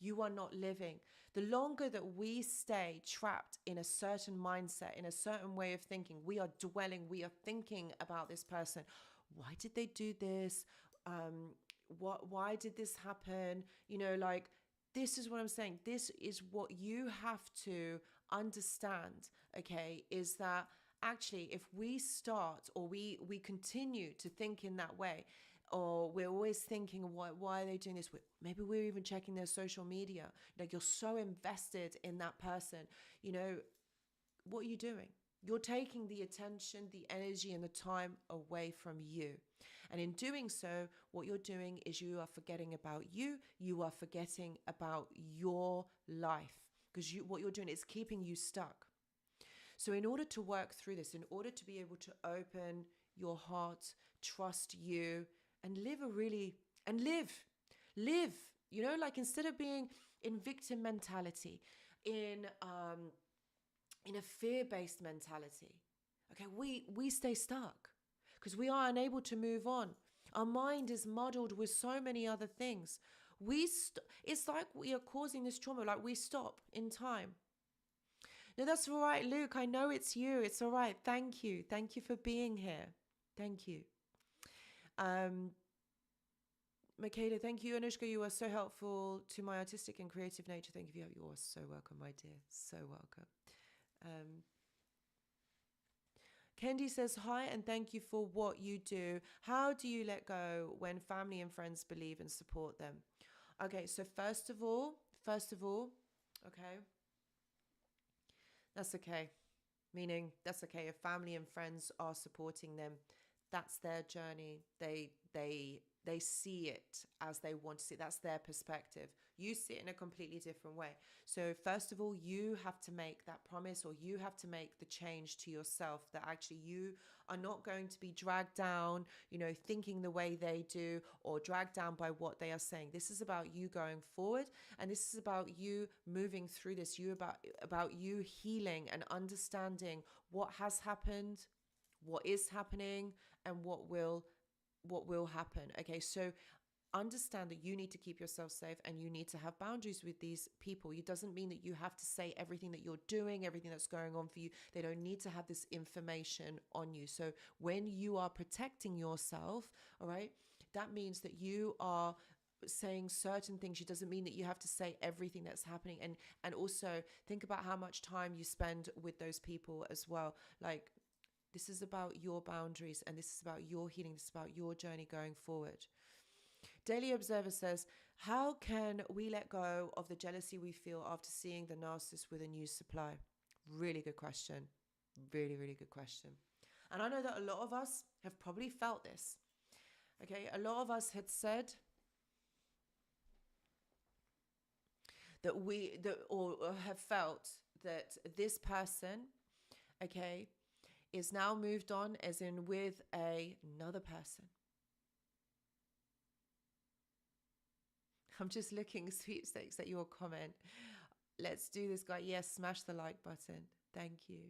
You are not living. The longer that we stay trapped in a certain mindset, in a certain way of thinking, we are thinking about this person. Why did they do this? Why did this happen? This is what I'm saying. This is what you have to understand, okay, is that actually if we start or we continue to think in that way, or we're always thinking, why are they doing this? Maybe we're even checking their social media. Like, you're so invested in that person. What are you doing? You're taking the attention, the energy, and the time away from you. And in doing so, what you're doing is you are forgetting about you. You are forgetting about your life, because what you're doing is keeping you stuck. So in order to work through this, in order to be able to open your heart, trust you, and live live, you know, like instead of being in victim mentality, in a fear-based mentality, okay, we stay stuck because we are unable to move on. Our mind is muddled with so many other things. It's like we are causing this trauma, like we stop in time. No, that's all right, Luke. I know it's you. It's all right. Thank you. Thank you for being here. Thank you. Michaela, thank you. Anushka, you are so helpful to my artistic and creative nature. Thank you. You are so welcome, my dear. So welcome. Kendi says, hi, and thank you for what you do. How do you let go when family and friends believe and support them? Okay, so first of all, okay, that's okay. Meaning that's okay if family and friends are supporting them. That's their journey. They see it as they want to see it. That's their perspective. You see it in a completely different way. So first of all, you have to make that promise, or you have to make the change to yourself that actually you are not going to be dragged down, you know, thinking the way they do, or dragged down by what they are saying. This is about you going forward, and this is about you moving through this. About you healing and understanding what has happened, what is happening, and what will happen. Okay, so understand that you need to keep yourself safe, and you need to have boundaries with these people. It doesn't mean that you have to say everything that you're doing, everything that's going on for you. They don't need to have this information on you. So when you are protecting yourself, all right, that means that you are saying certain things. It doesn't mean that you have to say everything that's happening. And also think about how much time you spend with those people as well. Like, this is about your boundaries, and this is about your healing. This is about your journey going forward. Daily Observer says, how can we let go of the jealousy we feel after seeing the narcissist with a new supply? Really good question. Really, really good question. And I know that a lot of us have probably felt this. Okay, a lot of us had said or have felt that this person, okay, is now moved on, as in with another person. I'm just looking, sweepstakes, at your comment. Let's do this, guy. Yes, smash the like button. Thank you.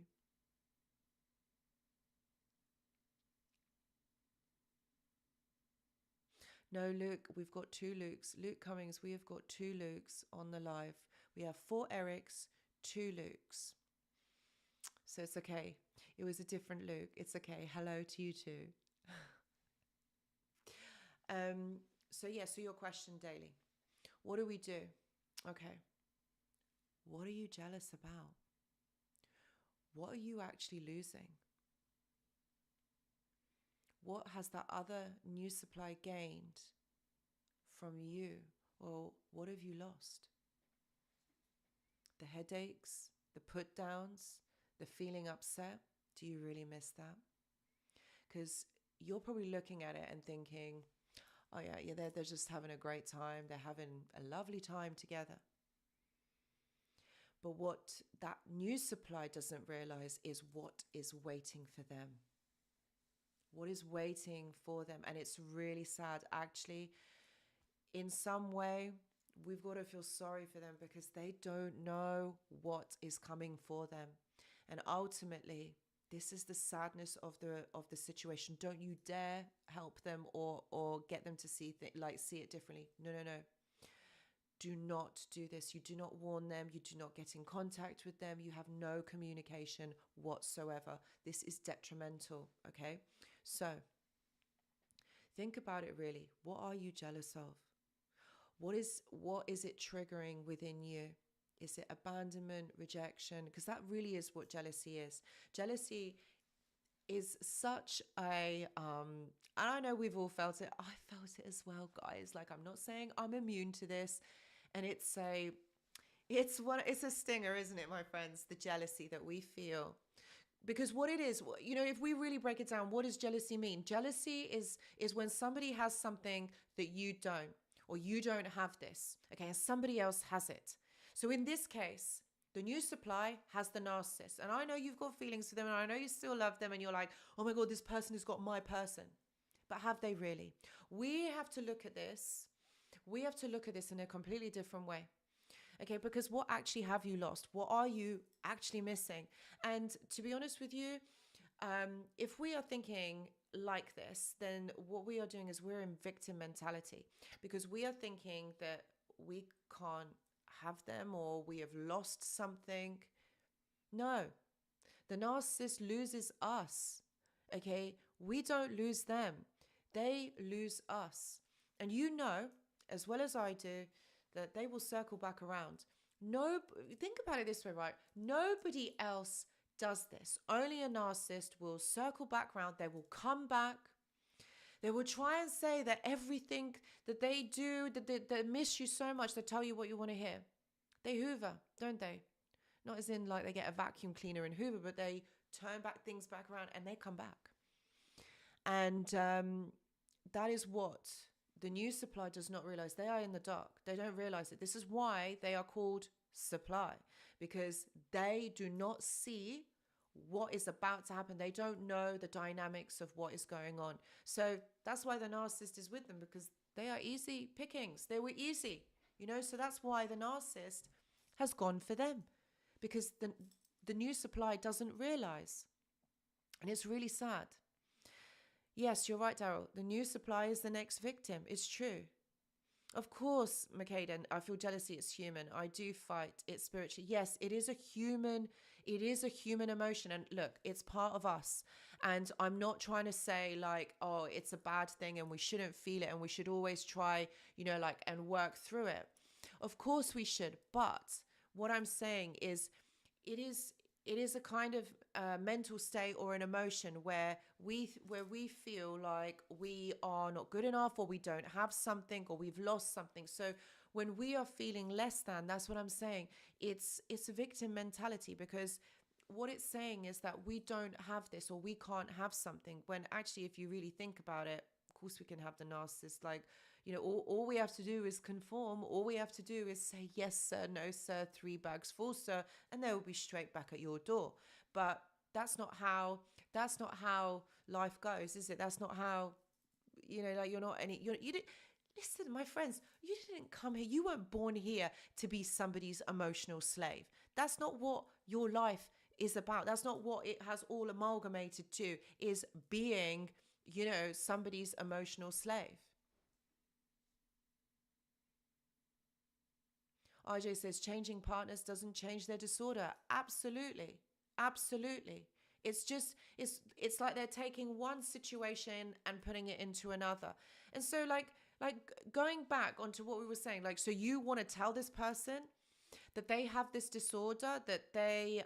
No, Luke, we've got 2 Lukes. Luke Cummings, we have got 2 Lukes on the live. We have 4 Erics, 2 Lukes. So it's okay. It was a different Luke. It's okay. Hello to you too. So your question, Daily. What do we do? Okay. What are you jealous about? What are you actually losing? What has that other new supply gained from you? Or what have you lost? The headaches, the put downs, the feeling upset. Do you really miss that? Because you're probably looking at it and thinking, oh yeah, they're just having a great time. They're having a lovely time together. But what that new supply doesn't realize is what is waiting for them. What is waiting for them. And it's really sad. Actually, in some way, we've got to feel sorry for them because they don't know what is coming for them. And ultimately, this is the sadness of the situation. Don't you dare help them or get them to see it differently. No. Do not do this. You do not warn them. You do not get in contact with them. You have no communication whatsoever. This is detrimental, okay? So think about it really. What are you jealous of? What is it triggering within you? Is it abandonment, rejection? Because that really is what jealousy is. Jealousy is such a, I know we've all felt it. I felt it as well, guys. Like, I'm not saying I'm immune to this. And it's a stinger, isn't it, my friends? The jealousy that we feel. Because what it is, you know, if we really break it down, what does jealousy mean? Jealousy is when somebody has something that you don't, or you don't have this, okay, and somebody else has it. So in this case, The new supply has the narcissist. And I know you've got feelings for them, and I know you still love them, and you're like, oh my God, this person has got my person. But have they really? We have to look at this. We have to look at this in a completely different way. Okay, because what actually have you lost? What are you actually missing? And to be honest with you, if we are thinking like this, then what we are doing is we're in victim mentality, because we are thinking that we can't have them or we have lost something. No, the narcissist loses us. Okay, we don't lose them. They lose us. And you know, as well as I do, that they will circle back around. No, think about it this way, right? Nobody else does this. Only a narcissist will circle back around. They will come back. They will try and say that everything that they do, that they miss you so much, they tell you what you want to hear. They hoover, don't they? Not as in like they get a vacuum cleaner and hoover, but they turn back things back around and they come back. And that is what the new supply does not realize. They are in the dark. They don't realize it. This is why they are called supply, because they do not see what is about to happen. They don't know the dynamics of what is going on. So that's why the narcissist is with them, because they are easy pickings. They were easy, so that's why the narcissist has gone for them, because the new supply doesn't realize. And it's really sad. Yes, you're right, Daryl. The new supply is the next victim. It's true. Of course, Makaden, I feel jealousy. It's human. I do fight it spiritually. Yes, it is a human emotion. And look, it's part of us. And I'm not trying to say like, oh, it's a bad thing and we shouldn't feel it and we should always try, and work through it. Of course we should. But what I'm saying is, it is a kind of mental state or an emotion where we feel like we are not good enough, or we don't have something, or we've lost something. So when we are feeling less than, that's what I'm saying. It's a victim mentality, because what it's saying is that we don't have this, or we can't have something, when actually, if you really think about it, of course we can have the narcissist. Like, all we have to do is conform. All we have to do is say, yes, sir, no, sir, 3 bags full, sir, and they will be straight back at your door. But that's not how life goes, is it? That's not how, you're not any, you didn't, listen, my friends, you didn't come here. You weren't born here to be somebody's emotional slave. That's not what your life is about. That's not what it has all amalgamated to, is being, somebody's emotional slave. RJ says changing partners doesn't change their disorder. Absolutely. Absolutely. It's just, it's like they're taking one situation and putting it into another. And so like going back onto what we were saying, like, so you want to tell this person that they have this disorder, that they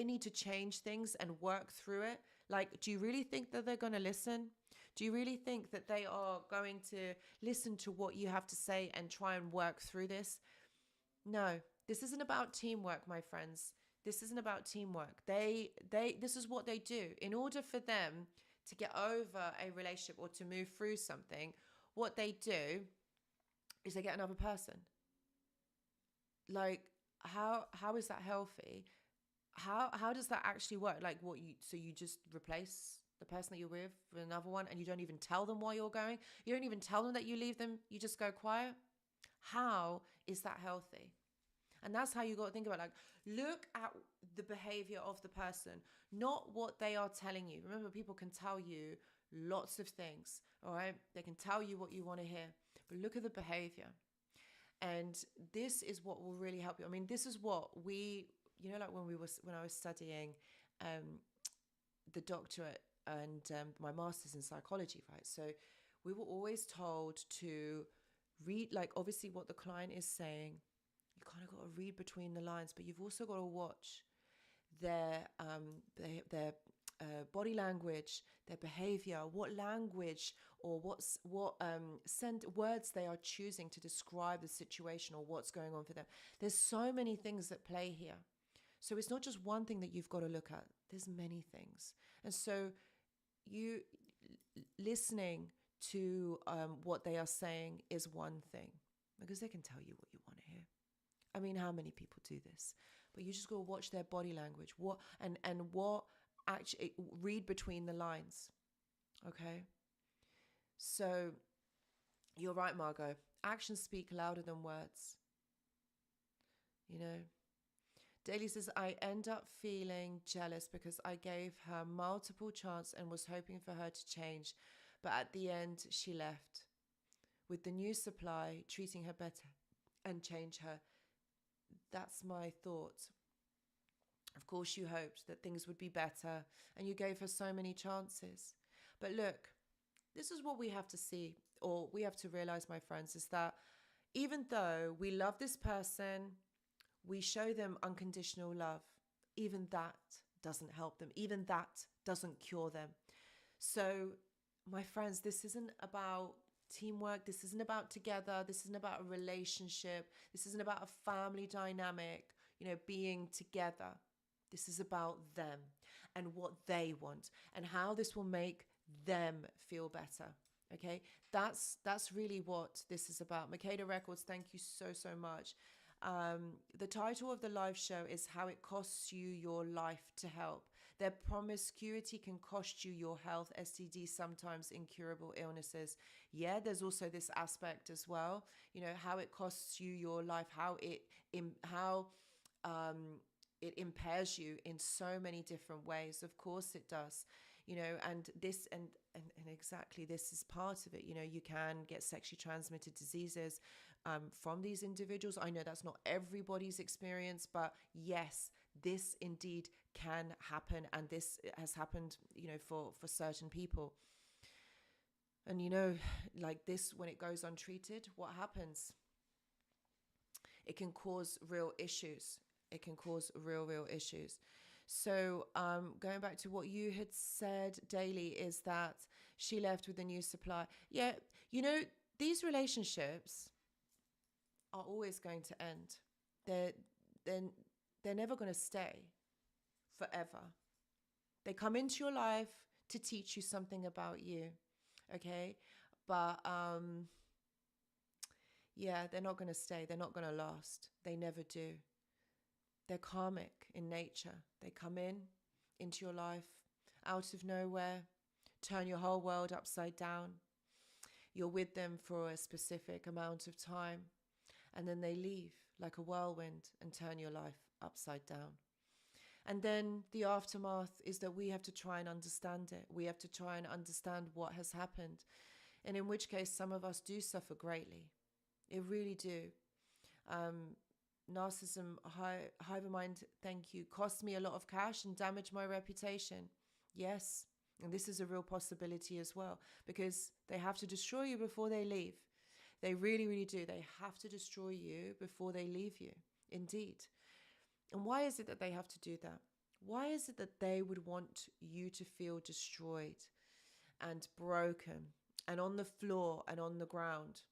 need to change things and work through it. Like, do you really think that they're going to listen? Do you really think that they are going to listen to what you have to say and try and work through this? No, this isn't about teamwork, my friends. This isn't about teamwork. This is what they do. In order for them to get over a relationship or to move through something, what they do is they get another person. Like, how is that healthy? How does that actually work? Like, so you just replace the person that you're with another one, and you don't even tell them why you're going? You don't even tell them that you leave them? You just go quiet? How is that healthy? And that's how you got to think about, like, look at the behavior of the person, not what they are telling you. Remember, people can tell you lots of things, all right? They can tell you what you want to hear, but look at the behavior. And this is what will really help you. I mean, this is what we, like when I was studying the doctorate and my master's in psychology, right? So we were always told to read, like, obviously what the client is saying. You kind of got to read between the lines, but you've also got to watch their body language, their behavior, what language or what words they are choosing to describe the situation or what's going on for them. There's so many things that play here. So it's not just one thing that you've got to look at. There's many things. And so you listening to what they are saying is one thing, because they can tell you what you want to hear. I mean, how many people do this? but you just got to watch their body language. What actually read between the lines. Okay. So you're right, Margot. Actions speak louder than words. You know, Daly says, I end up feeling jealous because I gave her multiple chances and was hoping for her to change. But at the end, she left. With the new supply, treating her better and change her. That's my thought. Of course, you hoped that things would be better and you gave her so many chances. But look, this is what we have to see, or we have to realize, my friends, is that even though we love this person, we show them unconditional love, even that doesn't help them. Even that doesn't cure them. So, my friends, this isn't about teamwork. This isn't about together. This isn't about a relationship. This isn't about a family dynamic, being together. This is about them and what they want and how this will make them feel better. Okay, that's really what this is about. Makeda Records, thank you so much. The title of the live show is How It Costs You Your Life to Help. Their promiscuity can cost you your health, STD, sometimes incurable illnesses. Yeah, there's also this aspect as well. How it costs you your life, how it impairs you in so many different ways. Of course it does. And this and exactly this is part of it. You can get sexually transmitted diseases from these individuals. I know that's not everybody's experience, but yes, this indeed can happen, and this has happened, for certain people. And like this, when it goes untreated, what happens? It can cause real issues. It can cause real issues. So going back to what you had said, Daly, is that she left with a new supply. Yeah, these relationships are always going to end. They're never going to stay forever. They come into your life to teach you something about you, okay? But yeah, they're not going to stay. They're not going to last. They never do. They're karmic in nature. They come into your life out of nowhere, turn your whole world upside down. You're with them for a specific amount of time, and then they leave like a whirlwind and turn your life upside down. And then the aftermath is that we have to try and understand it. We have to try and understand what has happened. And in which case, some of us do suffer greatly. It really do. Narcissism, Hivermind, thank you, cost me a lot of cash and damaged my reputation. Yes, and this is a real possibility as well, because they have to destroy you before they leave. They really do. They have to destroy you before they leave you, indeed. And why is it that they have to do that? Why is it that they would want you to feel destroyed and broken and on the floor and on the ground?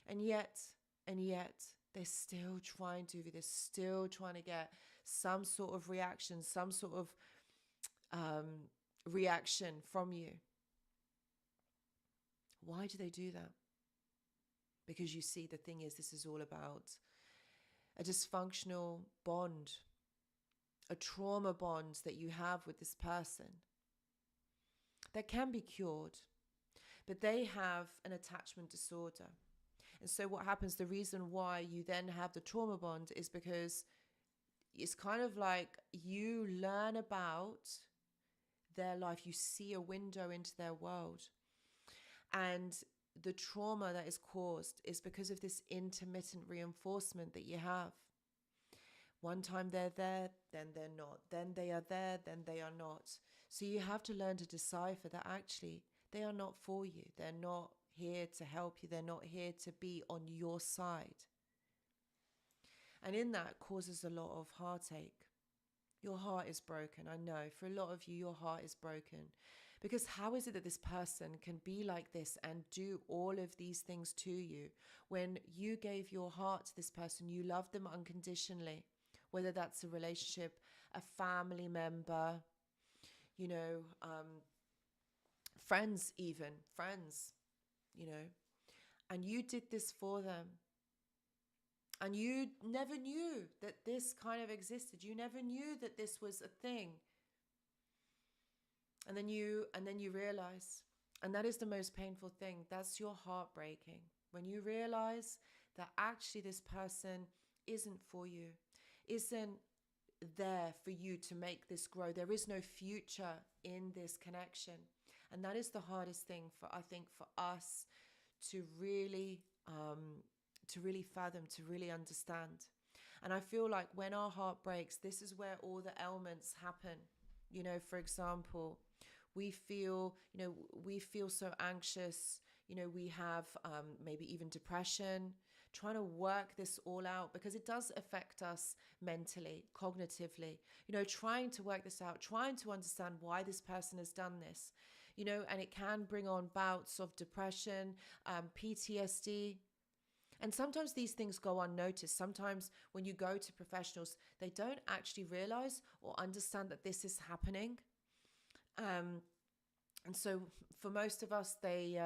And yet, they're still trying to do this, still trying to get some sort of reaction, some sort of reaction from you. Why do they do that? Because you see, the thing is, this is all about a dysfunctional bond, a trauma bond that you have with this person that can be cured, but they have an attachment disorder. And so what happens, the reason why you then have the trauma bond is because it's kind of like you learn about their life, you see a window into their world. And the trauma that is caused is because of this intermittent reinforcement that you have. One time they're there, then they're not. Then they are there, then they are not. So you have to learn to decipher that actually they are not for you. They're not here to help you. They're not here to be on your side. And in that causes a lot of heartache. Your heart is broken. I know for a lot of you, your heart is broken. Because how is it that this person can be like this and do all of these things to you when you gave your heart to this person, you loved them unconditionally, whether that's a relationship, a family member, friends even, and you did this for them. And you never knew that this kind of existed. You never knew that this was a thing. And then you realize, and that is the most painful thing. That's your heart breaking. When you realize that actually this person isn't for you, isn't there for you to make this grow. There is no future in this connection. And that is the hardest thing for, I think, for us to really fathom, to really understand. And I feel like when our heart breaks, this is where all the ailments happen. For example, we feel so anxious. We have maybe even depression, trying to work this all out because it does affect us mentally, cognitively, trying to work this out, trying to understand why this person has done this, and it can bring on bouts of depression, PTSD. And sometimes these things go unnoticed. Sometimes when you go to professionals, they don't actually realize or understand that this is happening. And so for most of us, they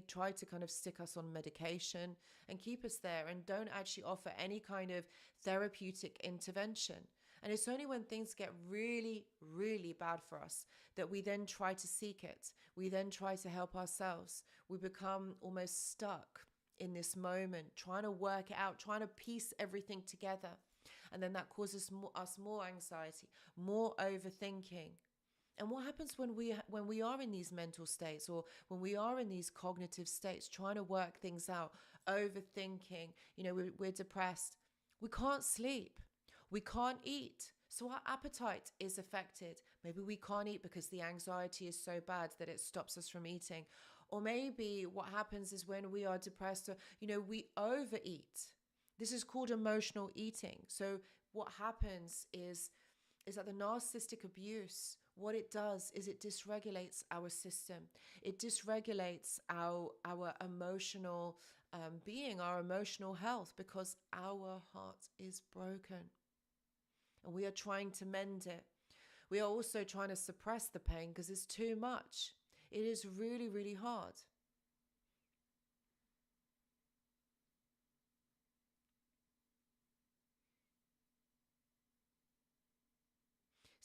try to kind of stick us on medication and keep us there and don't actually offer any kind of therapeutic intervention. And it's only when things get really, really bad for us that we then try to seek it. We then try to help ourselves. We become almost stuck in this moment, trying to work it out, trying to piece everything together. And then that causes us more anxiety, more overthinking. And what happens when we are in these mental states, or when we are in these cognitive states, trying to work things out, overthinking, we're depressed, we can't sleep, we can't eat. So our appetite is affected. Maybe we can't eat because the anxiety is so bad that it stops us from eating. Or maybe what happens is when we are depressed, we overeat. This is called emotional eating. So what happens is that the narcissistic abuse, what it does is it dysregulates our system. It dysregulates our emotional being, our emotional health, because our heart is broken. And we are trying to mend it. We are also trying to suppress the pain because it's too much. It is really, really hard.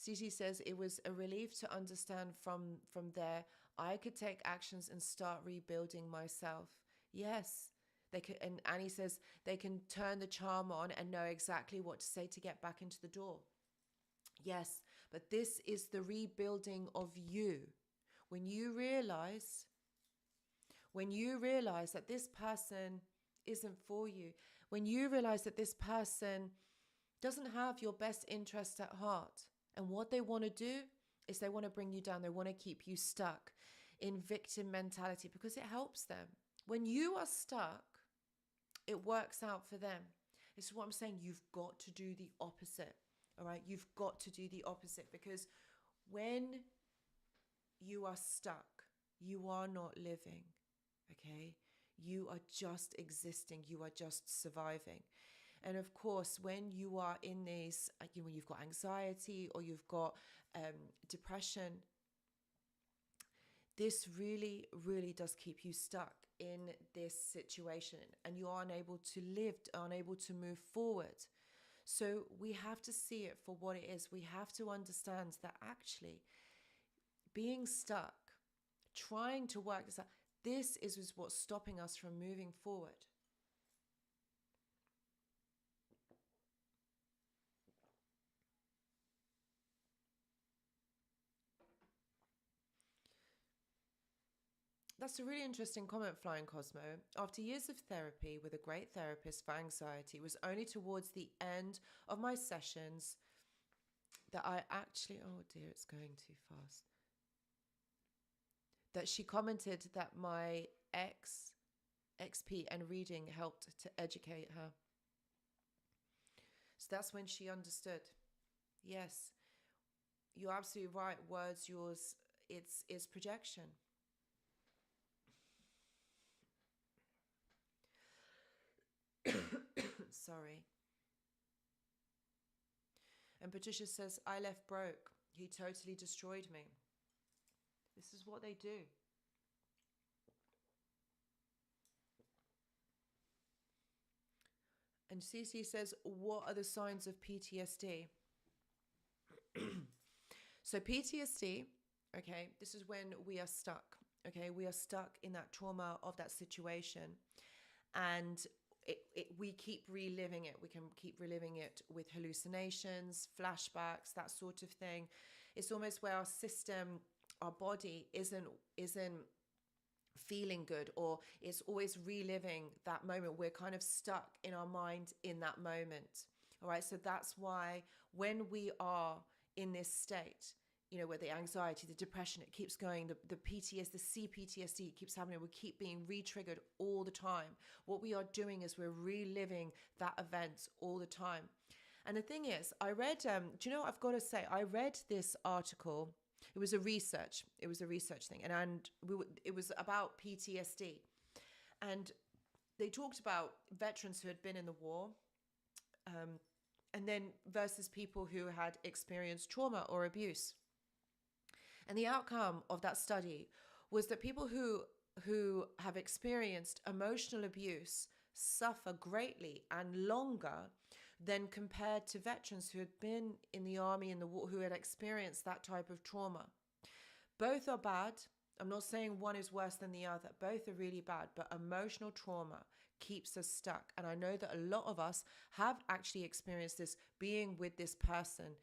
Cece says, it was a relief to understand from there. I could take actions and start rebuilding myself. Yes, they could. And Annie says they can turn the charm on and know exactly what to say to get back into the door. Yes, but this is the rebuilding of you. When you realize that this person isn't for you, when you realize that this person doesn't have your best interest at heart, and what they want to do is they want to bring you down. They want to keep you stuck in victim mentality because it helps them. When you are stuck, it works out for them. This is what I'm saying. You've got to do the opposite. All right. You've got to do the opposite, because when you are stuck, you are not living. Okay. You are just existing. You are just surviving. And of course, when you are in these, when you've got anxiety or you've got depression, this really, really does keep you stuck in this situation, and you are unable to live, unable to move forward. So we have to see it for what it is. We have to understand that actually being stuck, trying to work this out, this is what's stopping us from moving forward. That's a really interesting comment, Flying Cosmo. After years of therapy with a great therapist for anxiety, it was only towards the end of my sessions that I actually, oh dear, it's going too fast, that she commented that my XP and reading helped to educate her. So that's when she understood. Yes, you're absolutely right. Words, yours, it's projection. Sorry. And Patricia says, I left broke. He totally destroyed me. This is what they do. And CC says, what are the signs of PTSD? So PTSD, okay, this is when we are stuck. Okay, we are stuck in that trauma of that situation, and we keep reliving it. We can keep reliving it with hallucinations, flashbacks, that sort of thing. It's almost where our system, our body isn't feeling good, or it's always reliving that moment. We're kind of stuck in our mind in that moment. All right, so that's why when we are in this state, you know, where the anxiety, the depression, it keeps going, the PTSD, the CPTSD keeps happening, we keep being re-triggered all the time. What we are doing is we're reliving that event all the time. And the thing is, I read, do you know what I've got to say? I read this article. It was a research thing. And it was about PTSD. And they talked about veterans who had been in the war, and then versus people who had experienced trauma or abuse. And the outcome of that study was that people who have experienced emotional abuse suffer greatly and longer than compared to veterans who had been in the army, in the war, who had experienced that type of trauma. Both are bad. I'm not saying one is worse than the other. Both are really bad, but emotional trauma keeps us stuck. And I know that a lot of us have actually experienced this, being with this person.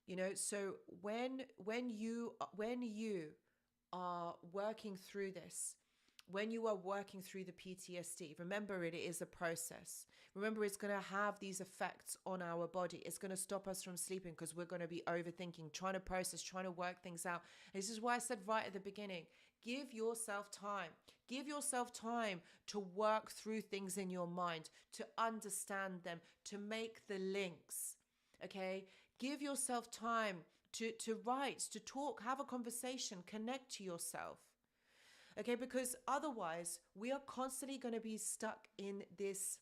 You know, so when you are working through this, when you are working through the PTSD, remember it is a process. Remember, it's going to have these effects on our body. It's going to stop us from sleeping because we're going to be overthinking, trying to process, trying to work things out. And this is why I said right at the beginning, give yourself time. Give yourself time to work through things in your mind, to understand them, to make the links. Okay? Give yourself time to write, to talk, have a conversation, connect to yourself. Okay, because otherwise we are constantly going to be stuck in this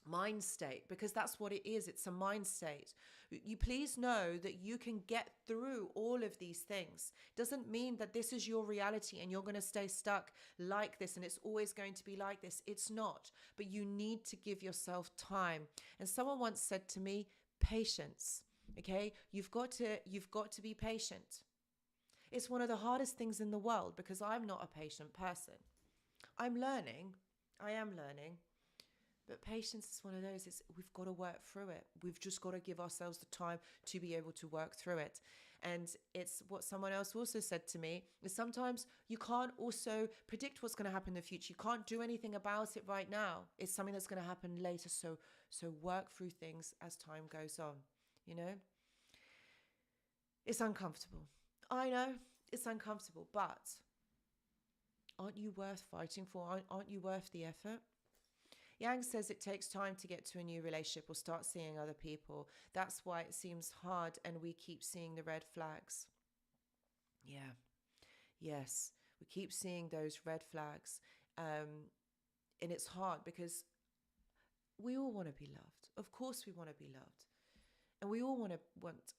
mind state, because that's what it is. It's a mind state. You please know that you can get through all of these things. Doesn't mean that this is your reality and you're going to stay stuck like this and it's always going to be like this. It's not. But you need to give yourself time. And someone once said to me, patience. Okay, you've got to be patient. It's one of the hardest things in the world because I'm not a patient person. I'm learning. I am learning. But patience is one of those, we've got to work through it. We've just got to give ourselves the time to be able to work through it. And it's what someone else also said to me, is sometimes you can't also predict what's going to happen in the future. You can't do anything about it right now. It's something that's going to happen later. So work through things as time goes on, you know? It's uncomfortable. I know it's uncomfortable, but aren't you worth fighting for? Aren't you worth the effort? Yang says it takes time to get to a new relationship or start seeing other people. That's why it seems hard and we keep seeing the red flags. Yeah. Yes. We keep seeing those red flags. And it's hard because we all want to be loved. Of course we want to be loved. And we all want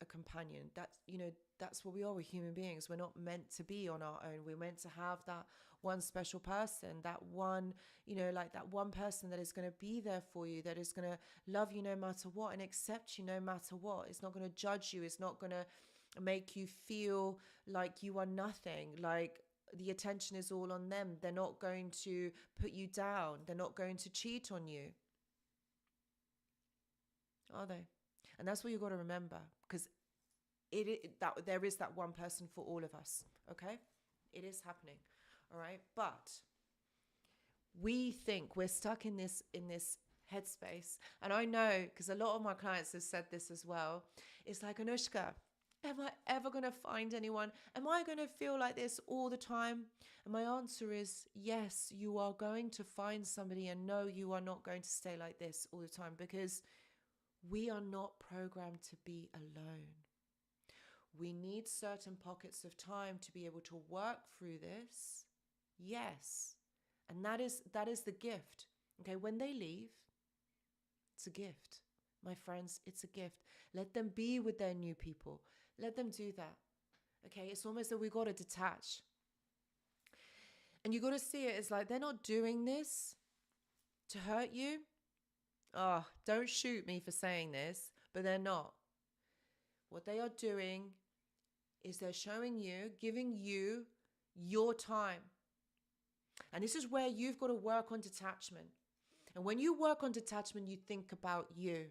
a companion. That's what we are. We're human beings. We're not meant to be on our own. We're meant to have that one special person, that one, that one person that is going to be there for you, that is going to love you no matter what and accept you no matter what. It's not going to judge you. It's not going to make you feel like you are nothing, like the attention is all on them. They're not going to put you down. They're not going to cheat on you. Are they? And that's what you've got to remember, because there is that one person for all of us, okay? It is happening, all right? But we think we're stuck in this headspace. And I know, because a lot of my clients have said this as well. It's like, Anushka, am I ever going to find anyone? Am I going to feel like this all the time? And my answer is yes, you are going to find somebody, and no, you are not going to stay like this all the time, because we are not programmed to be alone. We need certain pockets of time to be able to work through this. Yes. And that is the gift. Okay, when they leave, it's a gift. My friends, it's a gift. Let them be with their new people. Let them do that. Okay, it's almost that we got to detach. And you got to see it as like, they're not doing this to hurt you. Oh, don't shoot me for saying this, but they're not. What they are doing is they're showing you, giving you your time. And this is where you've got to work on detachment. And when you work on detachment, you think about you.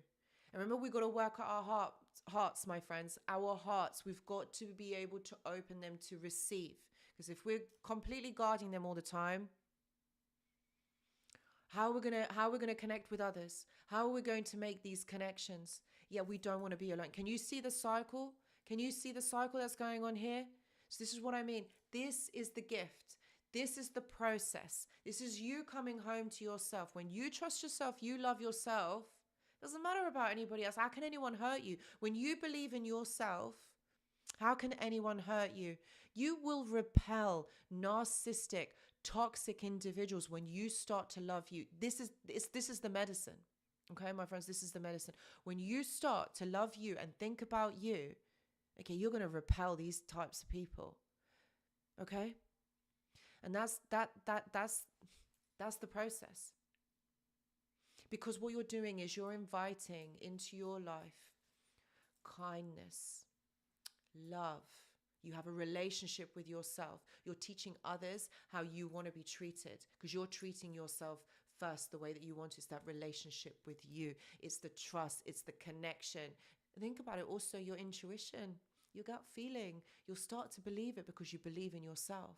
And remember, we've got to work at our hearts, my friends. Our hearts, we've got to be able to open them to receive. Because if we're completely guarding them all the time, how are we gonna connect with others? How are we going to make these connections? Yeah, we don't want to be alone. Can you see the cycle? Can you see the cycle that's going on here? So this is what I mean. This is the gift. This is the process. This is you coming home to yourself. When you trust yourself, you love yourself. Doesn't matter about anybody else. How can anyone hurt you? When you believe in yourself, how can anyone hurt you? You will repel narcissistic, toxic individuals when you start to love you. This is the medicine. Okay, my friends, this is the medicine. When you start to love you and think about you, okay, you're going to repel these types of people. Okay? And that's the process. Because what you're doing is you're inviting into your life kindness, love. You have a relationship with yourself. You're teaching others how you want to be treated because you're treating yourself first the way that you want. It's that relationship with you. It's the trust. It's the connection. Think about it also, your intuition, your gut feeling. You'll start to believe it because you believe in yourself.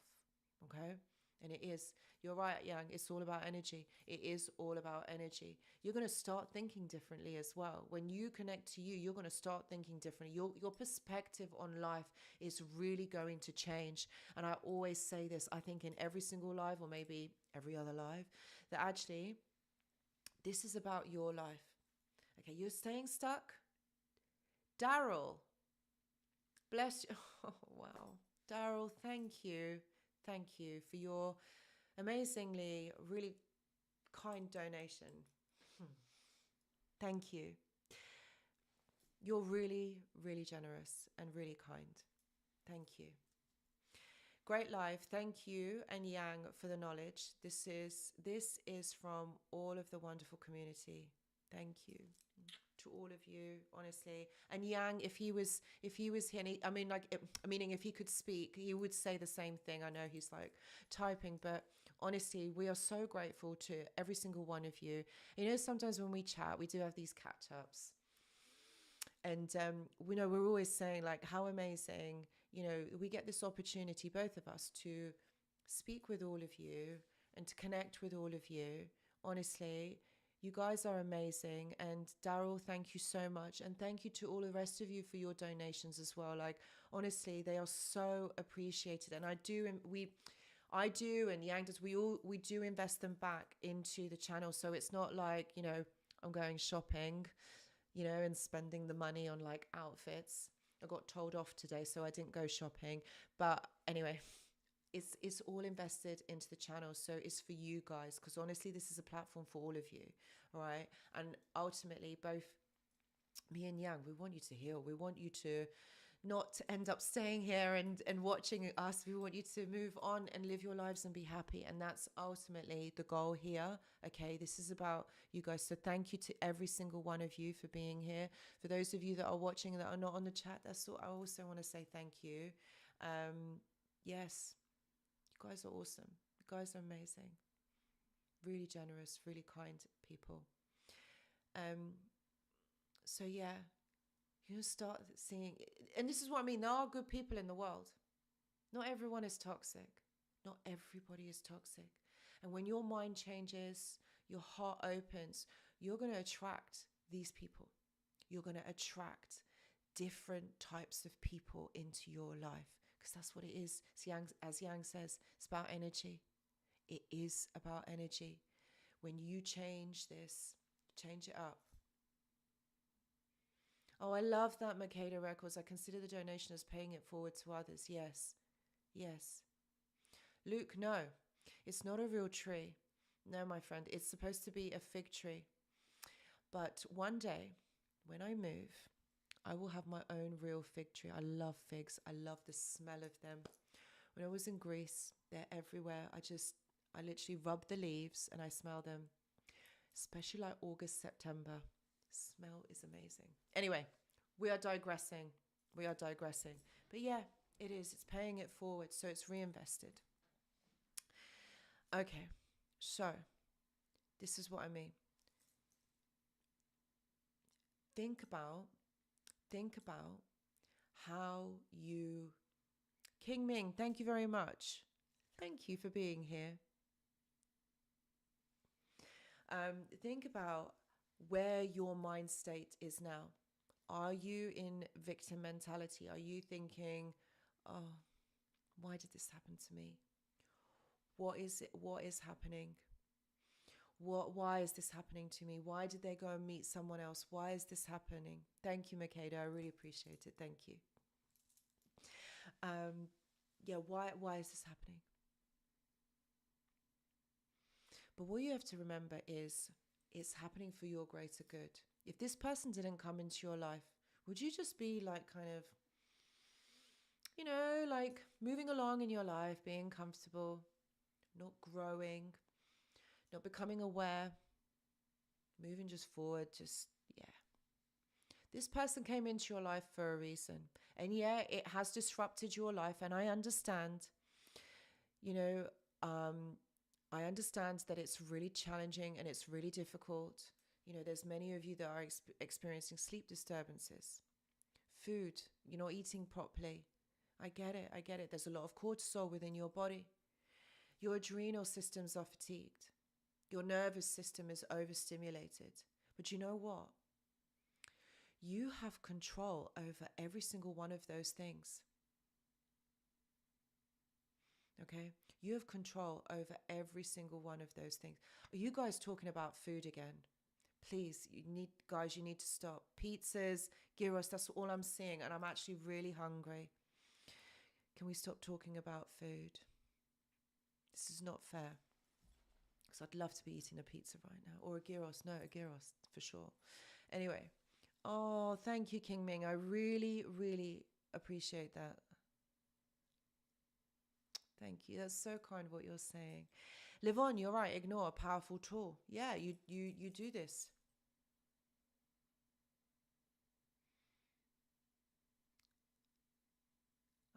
Okay? And it is. You're right, Yang. It's all about energy. It is all about energy. You're going to start thinking differently as well. When you connect to you, you're going to start thinking differently. Your perspective on life is really going to change. And I always say this, I think in every single live or maybe every other live, that actually this is about your life. Okay, you're staying stuck. Daryl, bless you. Oh, wow. Daryl, thank you. Thank you for your amazingly, really kind donation. Thank you. You're really, really generous and really kind. Thank you. Great live. Thank you and Yang for the knowledge. This is from all of the wonderful community. Thank you to all of you, honestly. And Yang, if he was here, meaning if he could speak, he would say the same thing. I know he's like typing, but honestly, we are so grateful to every single one of you. You know, sometimes when we chat, we do have these catch-ups. And we know we're always saying like how amazing, you know, we get this opportunity, both of us, to speak with all of you and to connect with all of you. Honestly, you guys are amazing. And Daryl, thank you so much. And thank you to all the rest of you for your donations as well. Like, honestly, they are so appreciated. And I do, and Yang does, we do invest them back into the channel. So it's not like, you know, I'm going shopping, you know, and spending the money on like outfits. I got told off today, so I didn't go shopping. But anyway, it's all invested into the channel. So it's for you guys, because honestly, this is a platform for all of you. All right. And ultimately, both me and Yang, we want you to heal. We want you to not end up staying here and watching us. We want you to move on and live your lives and be happy. And that's ultimately the goal here. Okay, this is about you guys. So thank you to every single one of you for being here. For those of you that are watching that are not on the chat, that's all. I also want to say thank you. Yes, you guys are awesome. You guys are amazing. Really generous, really kind people. So yeah, you start seeing, and this is what I mean, there are good people in the world. Not everyone is toxic. Not everybody is toxic. And when your mind changes, your heart opens, you're going to attract these people. You're going to attract different types of people into your life, because that's what it is. As Yang says, it's about energy. It is about energy. When you change this, change it up. Oh, I love that, Makeda Records. I consider the donation as paying it forward to others. Yes. Yes. Luke, no. It's not a real tree. No, my friend. It's supposed to be a fig tree. But one day, when I move, I will have my own real fig tree. I love figs. I love the smell of them. When I was in Greece, they're everywhere. I literally rub the leaves and I smell them. especially like August, September. Smell is amazing. Anyway, we are digressing. We are digressing. But yeah, it is. It's paying it forward, so it's reinvested. Okay, so this is what I mean. Think about how you, King Ming, thank you very much. Thank you for being here. Think about where your mind state is now. Are you in victim mentality? Are you thinking, oh, why did this happen to me? What is it? What is happening? Why is this happening to me? Why did they go and meet someone else? Why is this happening? Thank you, Makeda. I really appreciate it. Thank you. Yeah, why is this happening? But what you have to remember is it's happening for your greater good. If this person didn't come into your life, would you just be like kind of, you know, like moving along in your life, being comfortable, not growing, not becoming aware, moving just forward, just, yeah. This person came into your life for a reason. And yeah, it has disrupted your life. And I understand, you know, I understand that it's really challenging and it's really difficult. You know, there's many of you that are experiencing sleep disturbances, food, you're not eating properly. I get it. I get it. There's a lot of cortisol within your body. Your adrenal systems are fatigued. Your nervous system is overstimulated. But you know what? You have control over every single one of those things. Okay? You have control over every single one of those things. Are you guys talking about food again? Please, you need to stop. Pizzas, gyros, that's all I'm seeing. And I'm actually really hungry. Can we stop talking about food? This is not fair. Because I'd love to be eating a pizza right now. Or a gyros. No, a gyros, for sure. Anyway. Oh, thank you, King Ming. I really, really appreciate that. Thank you. That's so kind what you're saying. Livon, you're right. Ignore a powerful tool. Yeah, you do this.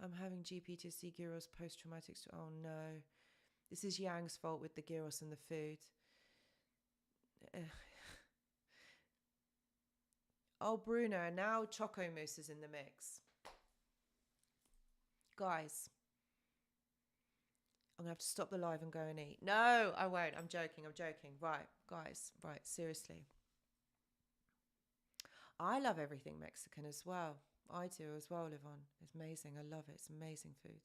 I'm having GPTC gyros post-traumatic. Oh no. This is Yang's fault with the gyros and the food. Oh, Bruno, now Choco Mousse is in the mix. Guys, I'm going to have to stop the live and go and eat. No, I won't. I'm joking. Right, guys, right, seriously. I love everything Mexican as well. I do as well, Livon. It's amazing. I love it. It's amazing food.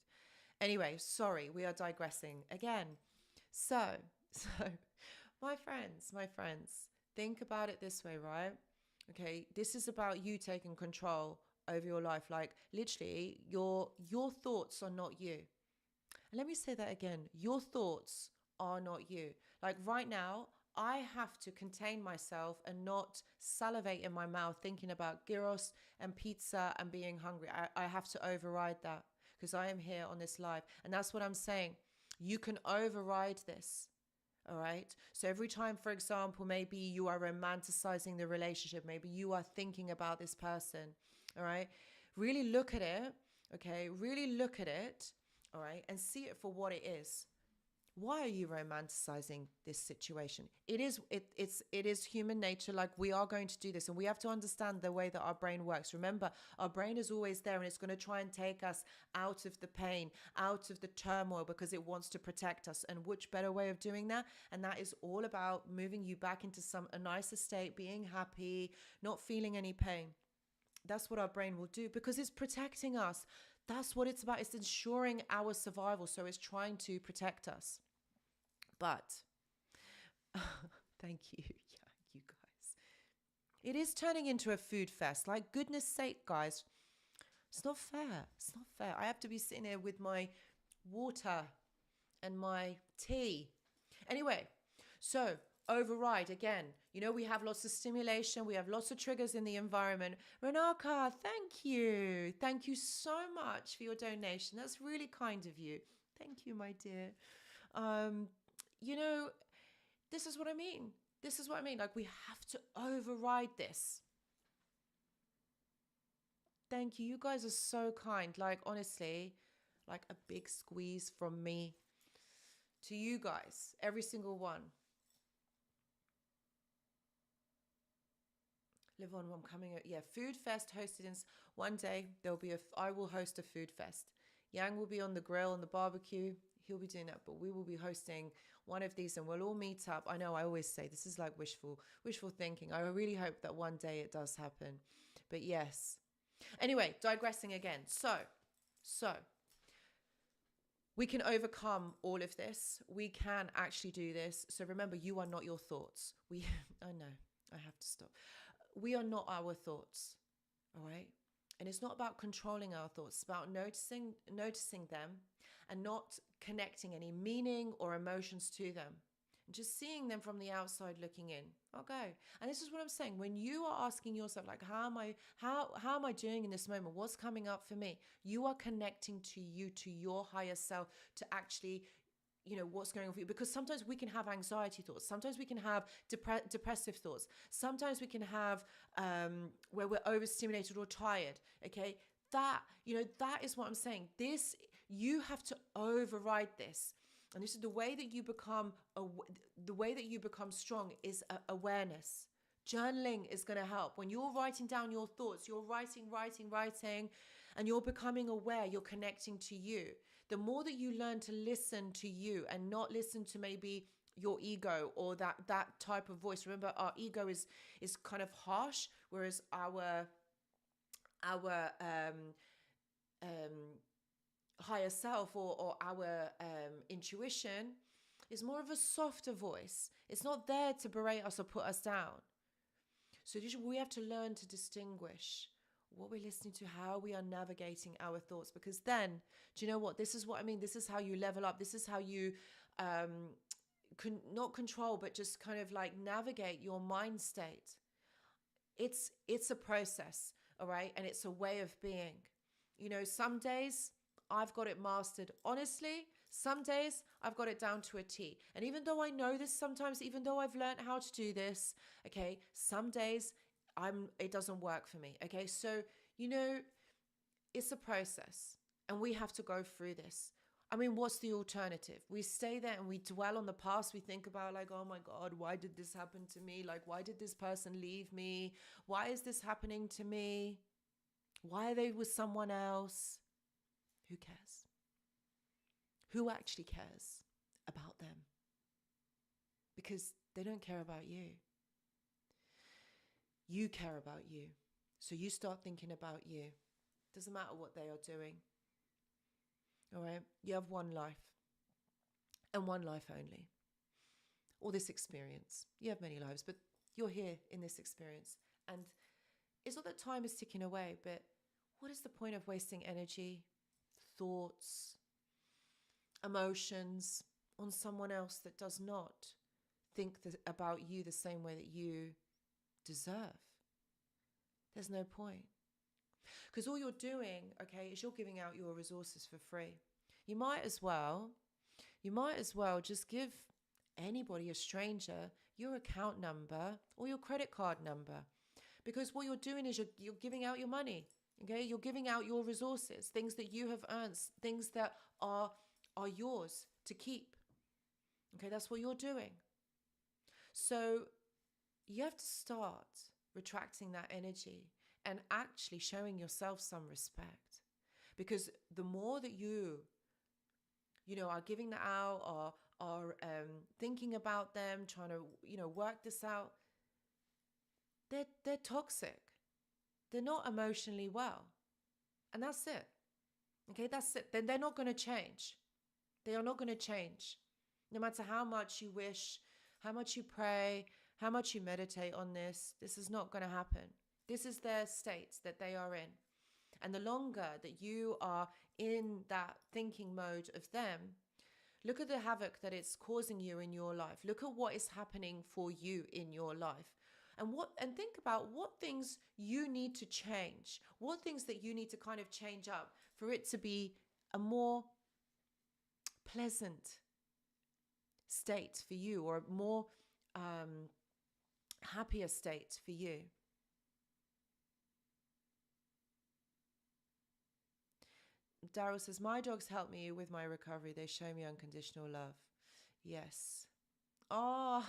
Anyway, sorry, we are digressing again. So, my friends, think about it this way, right? Okay, this is about you taking control over your life. Like literally, your thoughts are not you. And let me say that again. Your thoughts are not you. Like right now, I have to contain myself and not salivate in my mouth thinking about gyros and pizza and being hungry. I have to override that because I am here on this live. And that's what I'm saying. You can override this. All right. So every time, for example, maybe you are romanticizing the relationship, maybe you are thinking about this person. All right. Really look at it. Okay. Really look at it. All right. And see it for what it is. Why are you romanticizing this situation? It is human nature. Like we are going to do this and we have to understand the way that our brain works. Remember, our brain is always there and it's going to try and take us out of the pain, out of the turmoil because it wants to protect us. And which better way of doing that? And that is all about moving you back into a nicer state, being happy, not feeling any pain. That's what our brain will do because it's protecting us. That's what it's about. It's ensuring our survival. So it's trying to protect us. But thank you. Yeah, you guys. It is turning into a food fest. Like, goodness sake, guys. It's not fair. It's not fair. I have to be sitting here with my water and my tea. Anyway, so override again. You know, we have lots of stimulation. We have lots of triggers in the environment. Renaka, thank you. Thank you so much for your donation. That's really kind of you. Thank you, my dear. You know, this is what I mean. This is what I mean. Like, we have to override this. Thank you. You guys are so kind. Like, honestly, like a big squeeze from me to you guys, every single one. Live on, I'm coming. Yeah, food fest hosted in one day. There'll be I will host a food fest. Yang will be on the grill and the barbecue. He'll be doing that, but we will be hosting one of these, and we'll all meet up. I know I always say this is like wishful thinking. I really hope that one day it does happen. But yes. Anyway, digressing again. So we can overcome all of this. We can actually do this. So remember, you are not your thoughts. I know, I have to stop. We are not our thoughts, all right? And it's not about controlling our thoughts. It's about noticing them and not connecting any meaning or emotions to them. And just seeing them from the outside looking in. Okay. And this is what I'm saying. When you are asking yourself, like, how am I doing in this moment? What's coming up for me? You are connecting to you, to your higher self, to actually, what's going on for you. Because sometimes we can have anxiety thoughts. Sometimes we can have depressive thoughts. Sometimes we can have where we're overstimulated or tired. Okay. That is what I'm saying. You have to override this. And this is the way that you become strong is awareness. Journaling is going to help. When you're writing down your thoughts, you're writing, and you're becoming aware, you're connecting to you. The more that you learn to listen to you and not listen to maybe your ego or that type of voice. Remember, our ego is kind of harsh, whereas our higher self or our intuition is more of a softer voice. It's not there to berate us or put us down. So we have to learn to distinguish what we're listening to, how we are navigating our thoughts, because then, do you know what? This is what I mean. This is how you level up. This is how you not control, but just kind of like navigate your mind state. It's a process, all right? And it's a way of being. Some days I've got it mastered. Honestly, some days I've got it down to a T. And even though I know this sometimes, even though I've learned how to do this, okay, some days it doesn't work for me. Okay, so, it's a process and we have to go through this. I mean, what's the alternative? We stay there and we dwell on the past. We think about like, oh my God, why did this happen to me? Like, why did this person leave me? Why is this happening to me? Why are they with someone else? Who cares? Who actually cares about them? Because they don't care about you. You care about you. So you start thinking about you. Doesn't matter what they are doing. All right? You have one life. And one life only. Or this experience. You have many lives, but you're here in this experience. And it's not that time is ticking away, but what is the point of wasting energy, thoughts, emotions on someone else that does not think about you the same way that you deserve? There's no point. Because all you're doing, okay, is you're giving out your resources for free. You might as well just give anybody, a stranger, your account number or your credit card number. Because what you're doing is you're giving out your money. Okay, you're giving out your resources, things that you have earned, things that are yours to keep. Okay, that's what you're doing. So you have to start retracting that energy and actually showing yourself some respect. Because the more that you are giving that out or are thinking about them, trying to, work this out, they're toxic. They're not emotionally well. And that's it. Okay, that's it. Then they're not going to change. They are not going to change. No matter how much you wish, how much you pray, how much you meditate on this is not going to happen. This is their state that they are in. And the longer that you are in that thinking mode of them, look at the havoc that it's causing you in your life. Look at what is happening for you in your life. And think about what things you need to change, what things that you need to kind of change up for it to be a more pleasant state for you, or a more happier state for you. Daryl says, my dogs help me with my recovery. They show me unconditional love. Yes. Oh,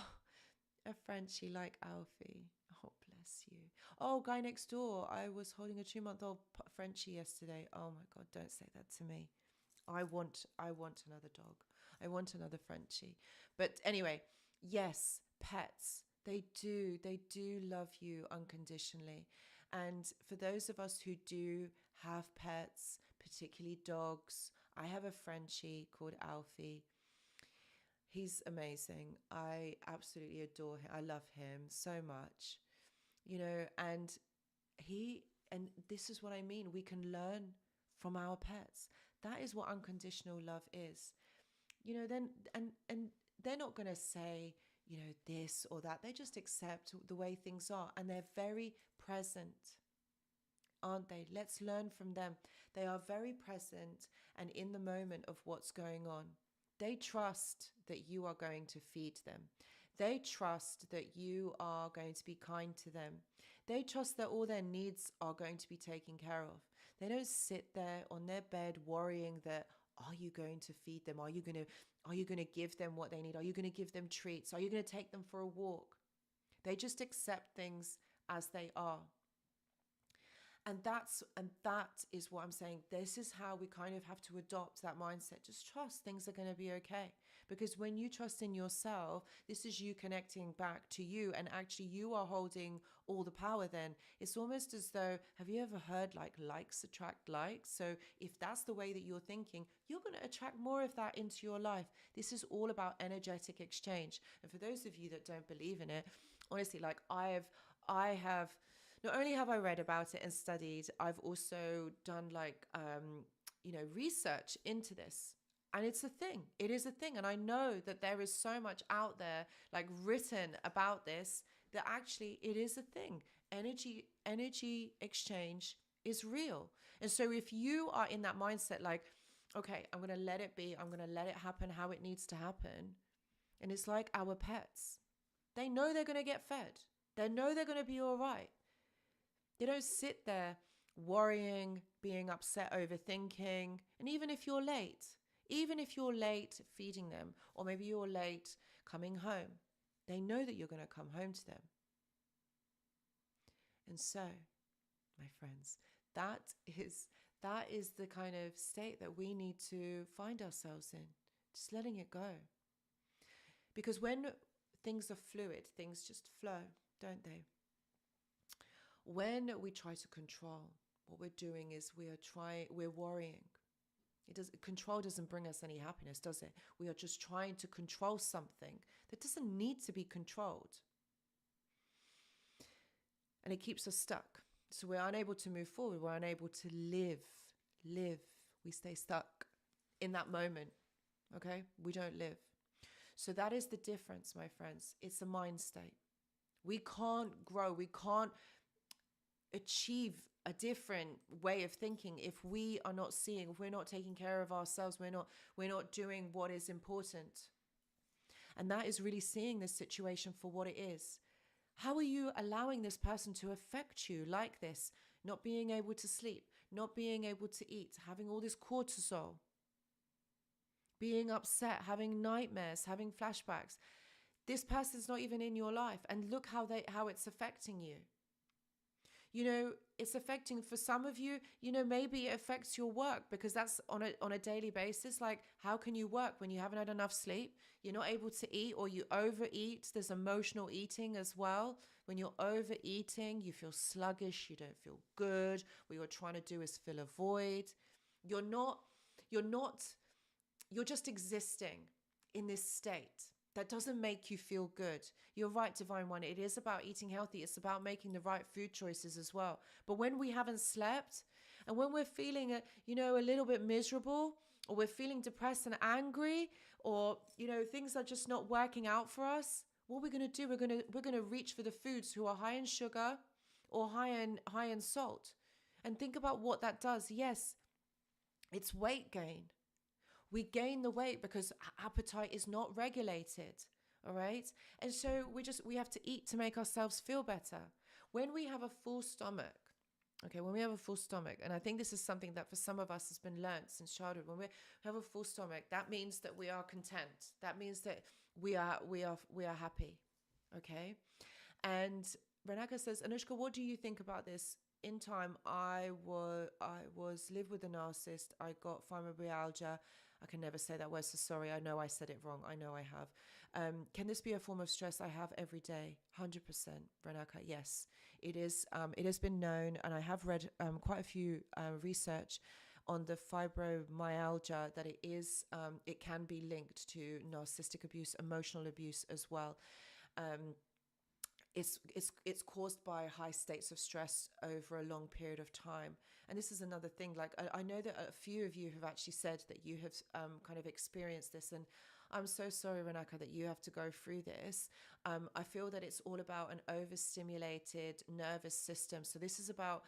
a Frenchie like Alfie. Oh, bless you. Oh, guy next door. I was holding a 2-month-old Frenchie yesterday. Oh my God, don't say that to me. I want another dog. I want another Frenchie. But anyway, yes, pets. They do love you unconditionally. And for those of us who do have pets, particularly dogs, I have a Frenchie called Alfie. He's amazing. I absolutely adore him. I love him so much, and this is what I mean. We can learn from our pets. That is what unconditional love is. Then, and they're not going to say, this or that. They just accept the way things are, and they're very present, aren't they? Let's learn from them. They are very present and in the moment of what's going on. They trust that you are going to feed them. They trust that you are going to be kind to them. They trust that all their needs are going to be taken care of. They don't sit there on their bed worrying that, are you going to feed them? Are you going to give them what they need? Are you going to give them treats? Are you going to take them for a walk? They just accept things as they are. And that is what I'm saying. This is how we kind of have to adopt that mindset. Just trust things are going to be okay. Because when you trust in yourself, this is you connecting back to you. And actually you are holding all the power then. It's almost as though, have you ever heard likes attract likes? So if that's the way that you're thinking, you're going to attract more of that into your life. This is all about energetic exchange. And for those of you that don't believe in it, honestly, I have not only have I read about it and studied, I've also done research into this. And it's a thing. It is a thing. And I know that there is so much out there written about this that actually it is a thing. Energy exchange is real. And so if you are in that mindset, okay, I'm going to let it be. I'm going to let it happen how it needs to happen. And it's like our pets. They know they're going to get fed. They know they're going to be all right. They don't sit there worrying, being upset, overthinking. And even if you're late feeding them, or maybe you're late coming home, they know that you're going to come home to them. And so, my friends, that is the kind of state that we need to find ourselves in, just letting it go. Because when things are fluid, things just flow, don't they? When we try to control, what we're doing is we're worrying. Control doesn't bring us any happiness, does it? We are just trying to control something that doesn't need to be controlled. And it keeps us stuck. So we're unable to move forward. We're unable to live. We stay stuck in that moment. Okay? We don't live. So that is the difference, my friends. It's a mind state. We can't grow. We can't achieve a different way of thinking if we are not seeing, if we're not taking care of ourselves, we're not doing what is important. And that is really seeing this situation for what it is. How are you allowing this person to affect you like this? Not being able to sleep, not being able to eat, having all this cortisol, being upset, having nightmares, having flashbacks. This person's not even in your life, and look how it's affecting you. It's affecting, for some of you, maybe it affects your work, because that's on a daily basis. How can you work when you haven't had enough sleep? You're not able to eat, or you overeat. There's emotional eating as well. When you're overeating, you feel sluggish, you don't feel good. What you're trying to do is fill a void. You're just existing in this state that doesn't make you feel good. You're right, Divine One. It is about eating healthy. It's about making the right food choices as well. But when we haven't slept, and when we're feeling a little bit miserable, or we're feeling depressed and angry, or things are just not working out for us, what we're going to do, we're going to reach for the foods who are high in sugar or high in salt. And think about what that does. Yes, it's weight gain. We gain the weight because appetite is not regulated. All right. And so we have to eat to make ourselves feel better. When we have a full stomach, okay, when we have a full stomach, and I think this is something that for some of us has been learned since childhood, when we have a full stomach, that means that we are content. That means that we are happy. Okay. And Renaka says, Anushka, what do you think about this? In time, I was live with a narcissist. I got fibromyalgia. I can never say that word, so sorry. I know I said it wrong. I know I have. Can this be a form of stress I have every day? 100%, Renaka. Yes, it is. It has been known, and I have read quite a few research on the fibromyalgia that it can be linked to narcissistic abuse, emotional abuse as well. It's caused by high states of stress over a long period of time. And this is another thing, like I know that a few of you have actually said that you have kind of experienced this, and I'm so sorry, Renaka, that you have to go through this. I feel that it's all about an overstimulated nervous system. So this is about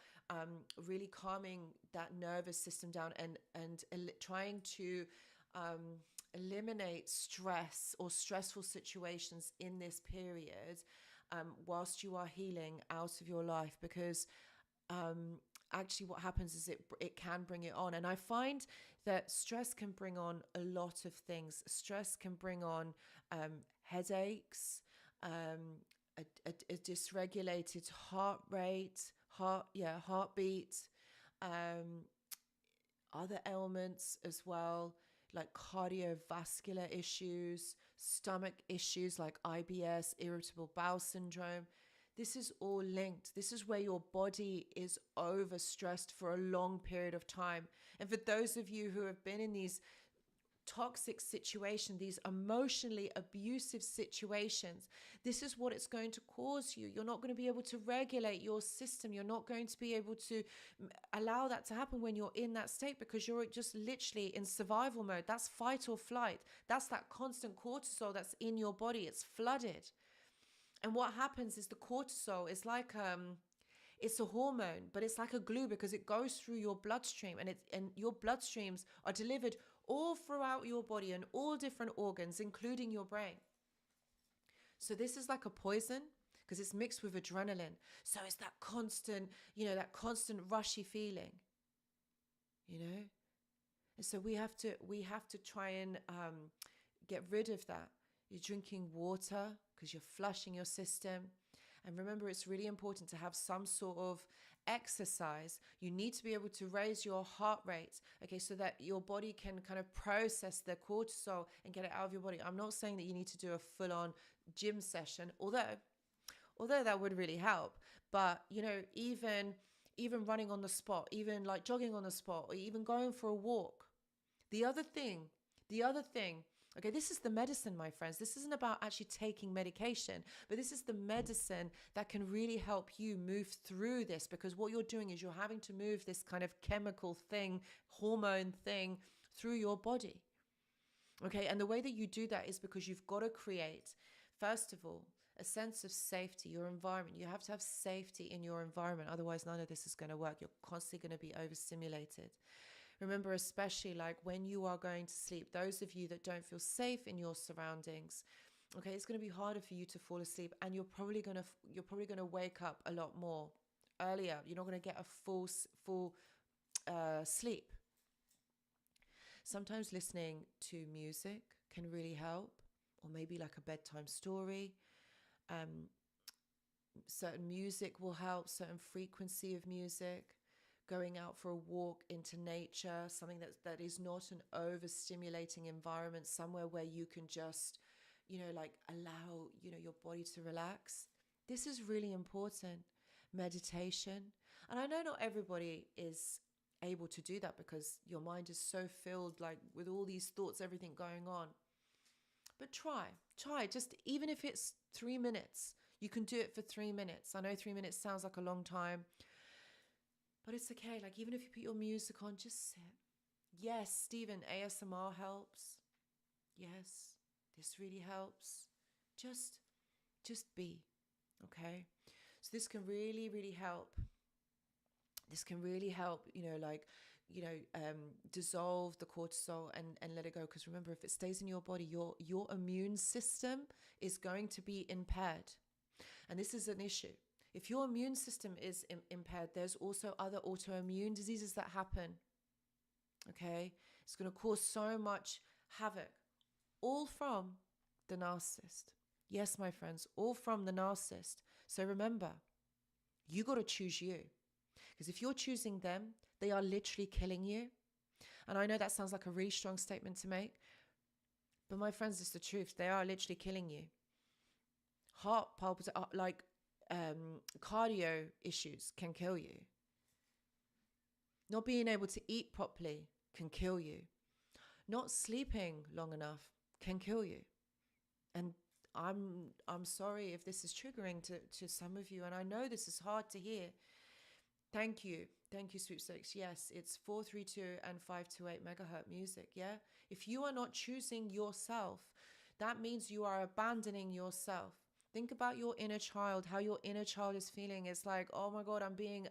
really calming that nervous system down and trying to eliminate stress or stressful situations in this period, whilst you are healing out of your life, because actually what happens is it can bring it on. And I find that stress can bring on a lot of things. Stress can bring on headaches, a dysregulated heartbeat, other ailments as well, like cardiovascular issues, stomach issues like IBS, irritable bowel syndrome. This is all linked. This is where your body is overstressed for a long period of time. And for those of you who have been in these toxic situations, these emotionally abusive situations, this is what it's going to cause you. You're not going to be able to regulate your system. You're not going to be able to allow that to happen when you're in that state, because you're just literally in survival mode. That's fight or flight. That's that constant cortisol that's in your body. It's flooded. And what happens is the cortisol is like it's a hormone, but it's like a glue, because it goes through your bloodstream, and your bloodstreams are delivered all throughout your body and all different organs, including your brain. So this is like a poison, because it's mixed with adrenaline. So it's that constant, that constant rushy feeling, And so we have to try and get rid of that. You're drinking water because you're flushing your system. And remember, it's really important to have some sort of exercise. You need to be able to raise your heart rate, okay, so that your body can kind of process the cortisol and get it out of your body. I'm not saying that you need to do a full-on gym session, although that would really help. But, even running on the spot, even like jogging on the spot, or even going for a walk. The other thing, okay, this is the medicine, my friends. This isn't about actually taking medication, but this is the medicine that can really help you move through this, because what you're doing is you're having to move this kind of chemical thing, hormone thing through your body. Okay, and the way that you do that is because you've got to create, first of all, a sense of safety, your environment. You have to have safety in your environment. Otherwise, none of this is going to work. You're constantly going to be overstimulated. Remember, especially like when you are going to sleep, those of you that don't feel safe in your surroundings, okay, it's going to be harder for you to fall asleep, and you're probably going to wake up a lot more earlier. You're not going to get a full sleep. Sometimes listening to music can really help, or maybe like a bedtime story. Certain music will help, certain frequency of music. Going out for a walk into nature, something that is not an overstimulating environment, somewhere where you can just, like allow, your body to relax. This is really important. Meditation. And I know not everybody is able to do that, because your mind is so filled like with all these thoughts, everything going on. But try, just even if it's 3 minutes, you can do it for 3 minutes. I know 3 minutes sounds like a long time, but it's okay. Like, even if you put your music on, just sit. Yes, Stephen, ASMR helps. Yes, this really helps. Just be, okay? So this can really, really help. This can really help, like dissolve the cortisol and let it go. Because remember, if it stays in your body, your immune system is going to be impaired. And this is an issue. If your immune system is impaired, there's also other autoimmune diseases that happen. Okay? It's going to cause so much havoc, all from the narcissist. Yes, my friends, all from the narcissist. So remember, you got to choose you. Because if you're choosing them, they are literally killing you. And I know that sounds like a really strong statement to make, but my friends, it's the truth. They are literally killing you. Heart palpitation, cardio issues can kill you. Not being able to eat properly can kill you. Not sleeping long enough can kill you. And I'm sorry if this is triggering to some of you, and I know this is hard to hear. Thank you, Sweepstakes. Yes, it's 432 and 528 megahertz music. Yeah, if you are not choosing yourself, that means you are abandoning yourself. Think about your inner child, how your inner child is feeling. It's like, oh my God, I'm being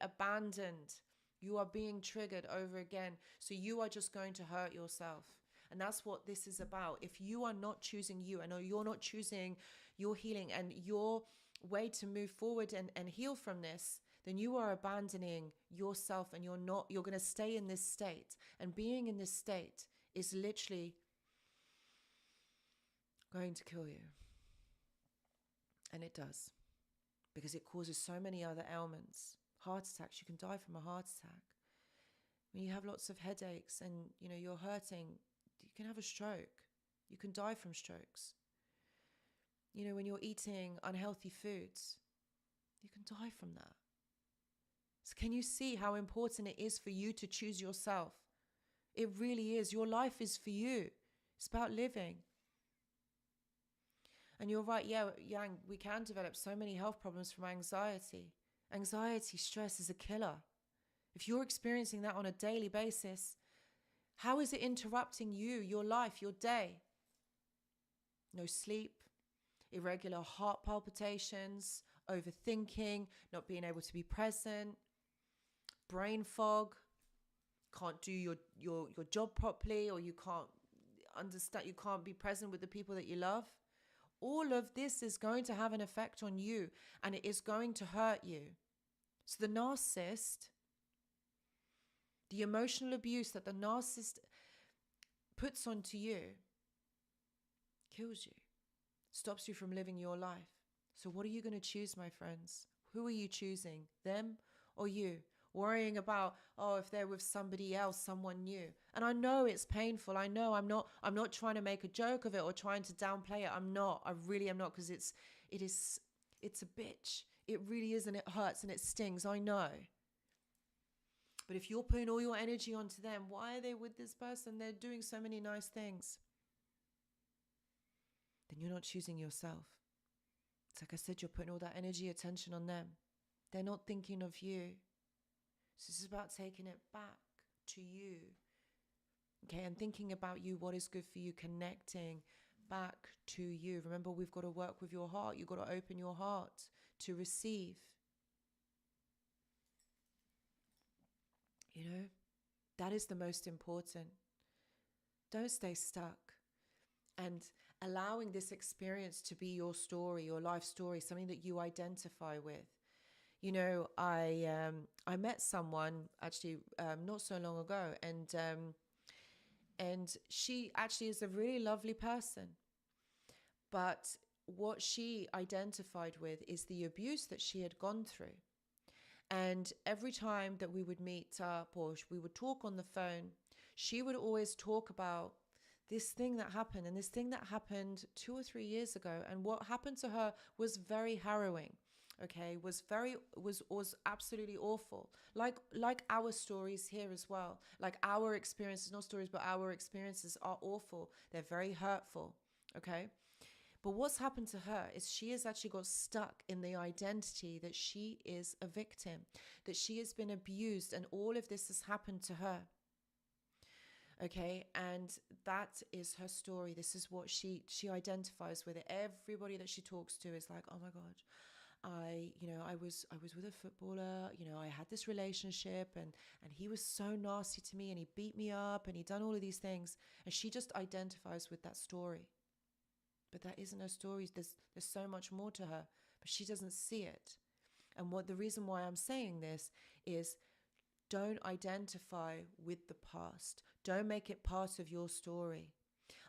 abandoned. You are being triggered over again. So you are just going to hurt yourself. And that's what this is about. If you are not choosing you, and you're not choosing your healing and your way to move forward and heal from this, then you are abandoning yourself, and you're going to stay in this state. And being in this state is literally going to kill you. And it does, because it causes so many other ailments. Heart attacks, you can die from a heart attack. When you have lots of headaches and you're hurting, you can have a stroke. You can die from strokes. When you're eating unhealthy foods, you can die from that. So can you see how important it is for you to choose yourself? It really is. Your life is for you. It's about living. And you're right, Yang, we can develop so many health problems from anxiety. Anxiety, stress is a killer. If you're experiencing that on a daily basis, how is it interrupting you, your life, your day? No sleep, irregular heart palpitations, overthinking, not being able to be present, brain fog, can't do your job properly, or you can't understand, you can't be present with the people that you love. All of this is going to have an effect on you, and it is going to hurt you. So the narcissist, the emotional abuse that the narcissist puts onto you kills you, stops you from living your life. So what are you going to choose, my friends? Who are you choosing, them or you? Worrying about, if they're with somebody else, someone new. And I know it's painful. I know I'm not trying to make a joke of it or trying to downplay it. I'm not. I really am not, because it's a bitch. It really is, and it hurts and it stings. I know. But if you're putting all your energy onto them, why are they with this person? They're doing so many nice things. Then you're not choosing yourself. It's like I said, you're putting all that energy, attention on them. They're not thinking of you. So this is about taking it back to you. Okay, and thinking about you, what is good for you, connecting back to you. Remember, we've got to work with your heart. You've got to open your heart to receive. That is the most important. Don't stay stuck. And allowing this experience to be your story, your life story, something that you identify with. I met someone actually not so long ago, and she actually is a really lovely person. But what she identified with is the abuse that she had gone through. And every time that we would meet up or we would talk on the phone, she would always talk about this thing that happened, and this thing that happened 2 or 3 years ago. And what happened to her was very harrowing. Okay, was absolutely awful. Like our stories here as well. Like our experiences, not stories, but our experiences are awful. They're very hurtful. Okay. But what's happened to her is she has actually got stuck in the identity that she is a victim, that she has been abused, and all of this has happened to her. Okay, and that is her story. This is what she identifies with it. Everybody that she talks to is like, oh my God, I was with a footballer, I had this relationship, and he was so nasty to me, and he beat me up, and he done all of these things. And she just identifies with that story. But that isn't her story. There's so much more to her, but she doesn't see it. And the reason why I'm saying this is, don't identify with the past. Don't make it part of your story.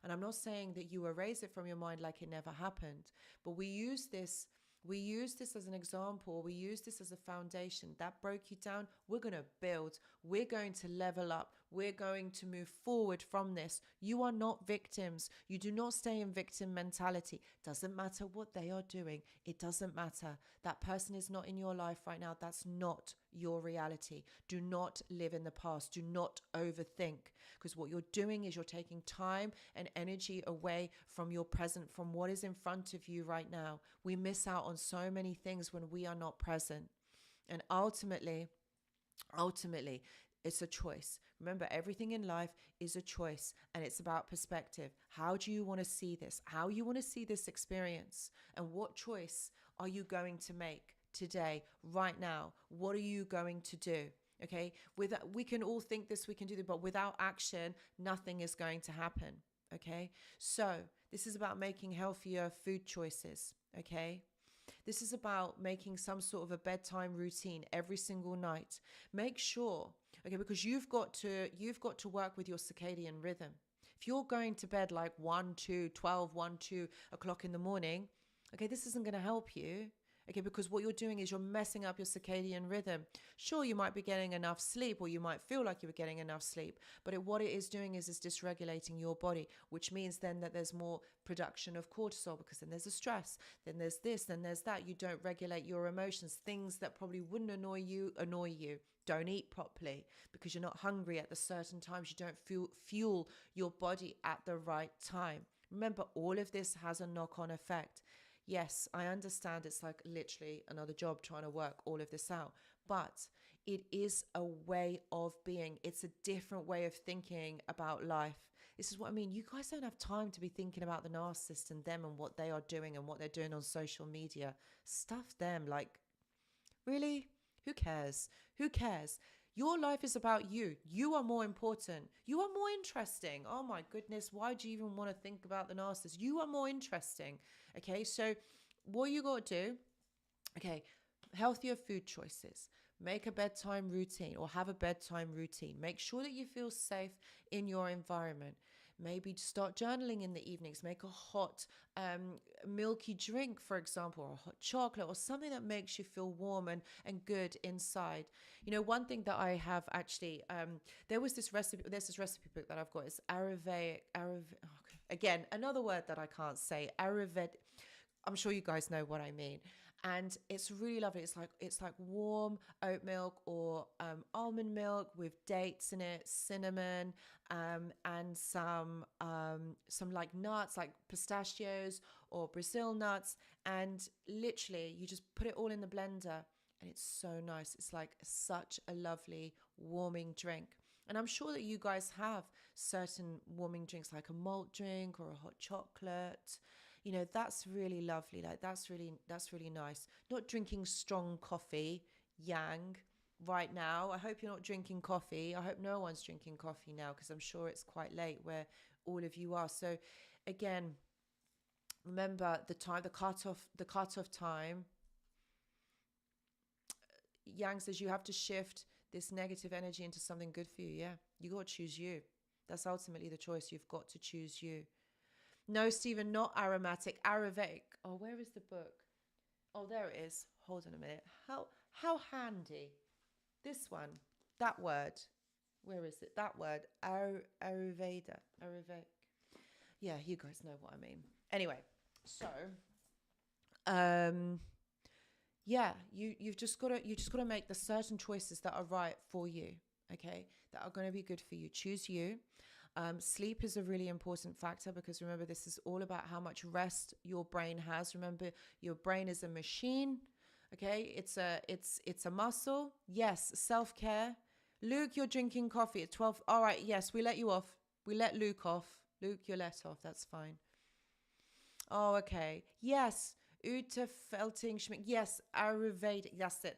And I'm not saying that you erase it from your mind like it never happened, but we use this as an example. We use this as a foundation. That broke you down. We're going to build. We're going to level up. We're going to move forward from this. You are not victims. You do not stay in victim mentality. Doesn't matter what they are doing. It doesn't matter. That person is not in your life right now. That's not your reality. Do not live in the past. Do not overthink, because what you're doing is you're taking time and energy away from your present, from what is in front of you right now. We miss out on so many things when we are not present. And ultimately, it's a choice. Remember, everything in life is a choice, and it's about perspective. How do you want to see this? How you want to see this experience? And what choice are you going to make today, right now? What are you going to do? Okay, we can all think this, we can do that, but without action, nothing is going to happen. Okay, so this is about making healthier food choices. Okay, this is about making some sort of a bedtime routine every single night. Make sure, okay, because you've got to work with your circadian rhythm. If you're going to bed like 1, 2, 12, 1, 2 o'clock in the morning, okay, this isn't going to help you. Okay, because what you're doing is you're messing up your circadian rhythm. Sure, you might be getting enough sleep, or you might feel like you were getting enough sleep, but what it is doing is it's dysregulating your body, which means then that there's more production of cortisol, because then there's a stress, then there's this, then there's that. You don't regulate your emotions. Things that probably wouldn't annoy you. Don't eat properly because you're not hungry at the certain times. You don't fuel your body at the right time. Remember, all of this has a knock-on effect. Yes, I understand it's like literally another job trying to work all of this out, but it is a way of being. It's a different way of thinking about life. This is what I mean. You guys don't have time to be thinking about the narcissist and them and what they are doing and what they're doing on social media. Stuff them. Like, really? Who cares? Who cares? Your life is about you. You are more important. You are more interesting. Oh my goodness. Why do you even want to think about the narcissist? You are more interesting. Okay, so what you got to do, okay, healthier food choices. Make a bedtime routine, or have a bedtime routine. Make sure that you feel safe in your environment. Maybe start journaling in the evenings. Make a hot milky drink, for example, or a hot chocolate, or something that makes you feel warm and good inside. You know, one thing that I have actually, there's this recipe book that I've got. It's again, another word that I can't say. I'm sure you guys know what I mean. And it's really lovely. It's like warm oat milk or almond milk with dates in it, cinnamon, and some like nuts, like pistachios or Brazil nuts. And literally, you just put it all in the blender, and it's so nice. It's like such a lovely warming drink. And I'm sure that you guys have certain warming drinks, like a malt drink or a hot chocolate. You know, that's really lovely. Like that's really nice. Not drinking strong coffee, yang, right now. I hope you're not drinking coffee. I hope no one's drinking coffee now, because I'm sure it's quite late where all of you are. So again, remember the cutoff time. Yang says you have to shift this negative energy into something good for you. Yeah, you got to choose you. That's ultimately the choice. You've got to choose you. No, Stephen, not aromatic, Ayurvedic. Oh, where is the book? Oh, there it is. Hold on a minute. How handy. This one, that word. Where is it? That word, Ayurveda. Yeah, you guys know what I mean. Anyway, so, yeah, you've just got to make the certain choices that are right for you. Okay, that are going to be good for you. Choose you. Sleep is a really important factor, because remember, this is all about how much rest your brain has. Remember, your brain is a machine. Okay, it's a muscle. Yes, self-care. Luke, you're drinking coffee at 12. All right, yes, we let you off. We let Luke off. Luke, you're let off. That's fine. Oh, okay. Yes, Unterfelting Schmick. Yes, Ayurvedic. That's it.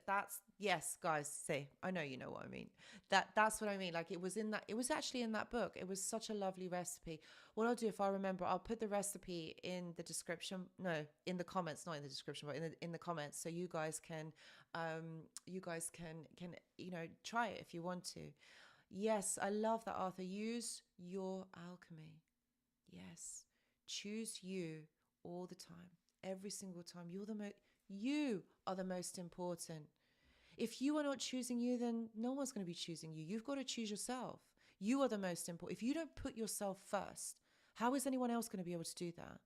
Yes, guys. See, I know you know what I mean. That's what I mean. Like it was in that. It was actually in that book. It was such a lovely recipe. What I'll do if I remember, I'll put the recipe in the description. No, in the comments, not in the description, but in the comments, so you guys can try it if you want to. Yes, I love that, Arthur. Use your alchemy. Yes, choose you all the time. Every single time. You are the most important. If you are not choosing you, then no one's going to be choosing you. You've got to choose yourself. You are the most important. If you don't put yourself first, how is anyone else going to be able to do that?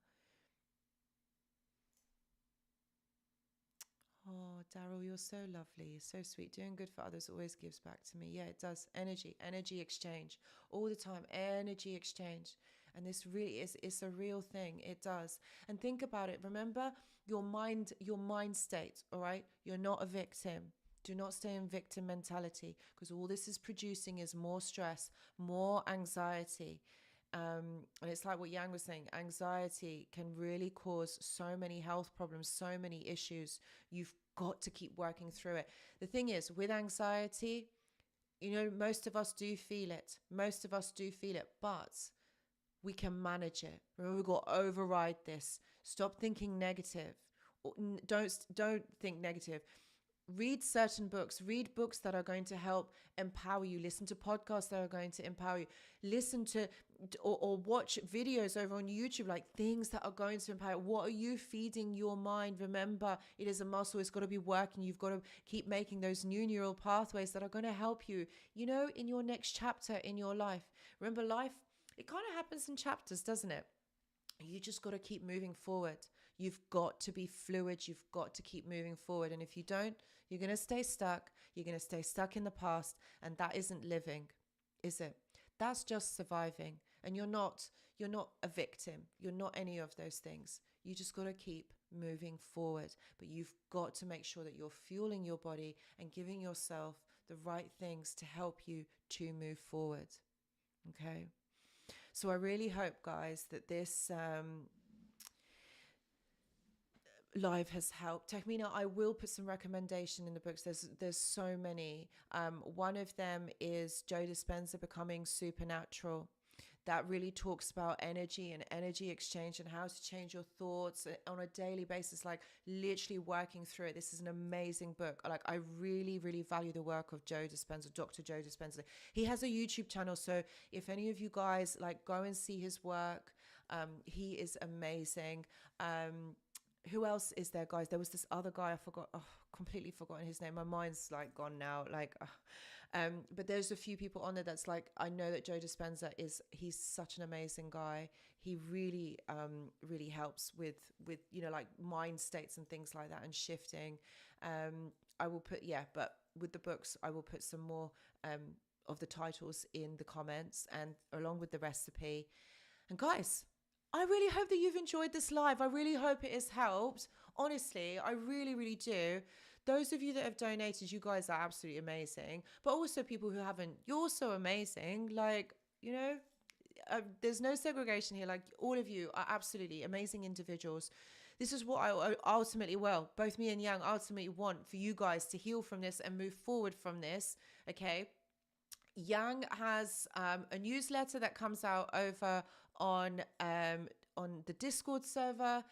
Oh, Daryl, you're so lovely, so sweet. Doing good for others always gives back to me. Yeah, it does. Energy exchange all the time. Energy exchange. And this really it's a real thing. It does. And think about it. Remember your mind state, all right? You're not a victim. Do not stay in victim mentality, because all this is producing is more stress, more anxiety. And it's like what Yang was saying, anxiety can really cause so many health problems, so many issues. You've got to keep working through it. The thing is, with anxiety, most of us do feel it. But we can manage it. Remember, we've got to override this. Stop thinking negative. Don't think negative. Read certain books. Read books that are going to help empower you. Listen to podcasts that are going to empower you. Listen to or watch videos over on YouTube, like things that are going to empower. What are you feeding your mind? Remember, it is a muscle. It's got to be working. You've got to keep making those new neural pathways that are going to help you, in your next chapter in your life. Remember, life, it kind of happens in chapters, doesn't it? You just got to keep moving forward. You've got to be fluid. You've got to keep moving forward. And if you don't, you're going to stay stuck. You're going to stay stuck in the past. And that isn't living, is it? That's just surviving. And you're not a victim. You're not any of those things. You just got to keep moving forward. But you've got to make sure that you're fueling your body and giving yourself the right things to help you to move forward. Okay? So I really hope, guys, that this live has helped. Tahmina, I will put some recommendation in the books. There's so many. One of them is Joe Dispenza, Becoming Supernatural. That really talks about energy and energy exchange and how to change your thoughts on a daily basis, like literally working through it. This is an amazing book. Like, I really, really value the work of Joe Dispenza, Dr. Joe Dispenza. He has a YouTube channel. So if any of you guys go and see his work, he is amazing. Who else is there, guys? There was this other guy, I forgot, completely forgotten his name. My mind's gone now. But there's a few people on there that's I know that Joe Dispenza he's such an amazing guy. He really, really helps with mind states and things like that and shifting. I will put, but with the books, I will put some more of the titles in the comments and along with the recipe. And guys, I really hope that you've enjoyed this live. I really hope it has helped. Honestly, I really, really do. Those of you that have donated, you guys are absolutely amazing. But also people who haven't, you're so amazing. There's no segregation here. All of you are absolutely amazing individuals. This is what I ultimately, both me and Yang ultimately want for you guys to heal from this and move forward from this. Okay. Yang has a newsletter that comes out over on the Discord server.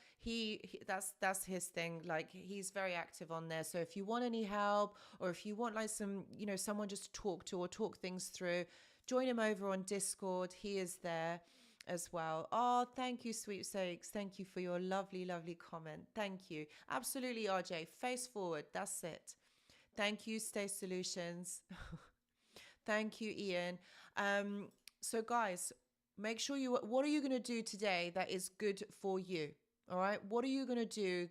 That's his thing. He's very active on there. So if you want any help, or if you want some, someone just to talk to or talk things through, join him over on Discord. He is there as well. Oh, thank you, sweepstakes. Thank you for your lovely, lovely comment. Thank you. Absolutely, RJ. Face forward. That's it. Thank you, Stay Solutions. Thank you, Ian. So guys, make sure what are you going to do today that is good for you? All right. What are you going to do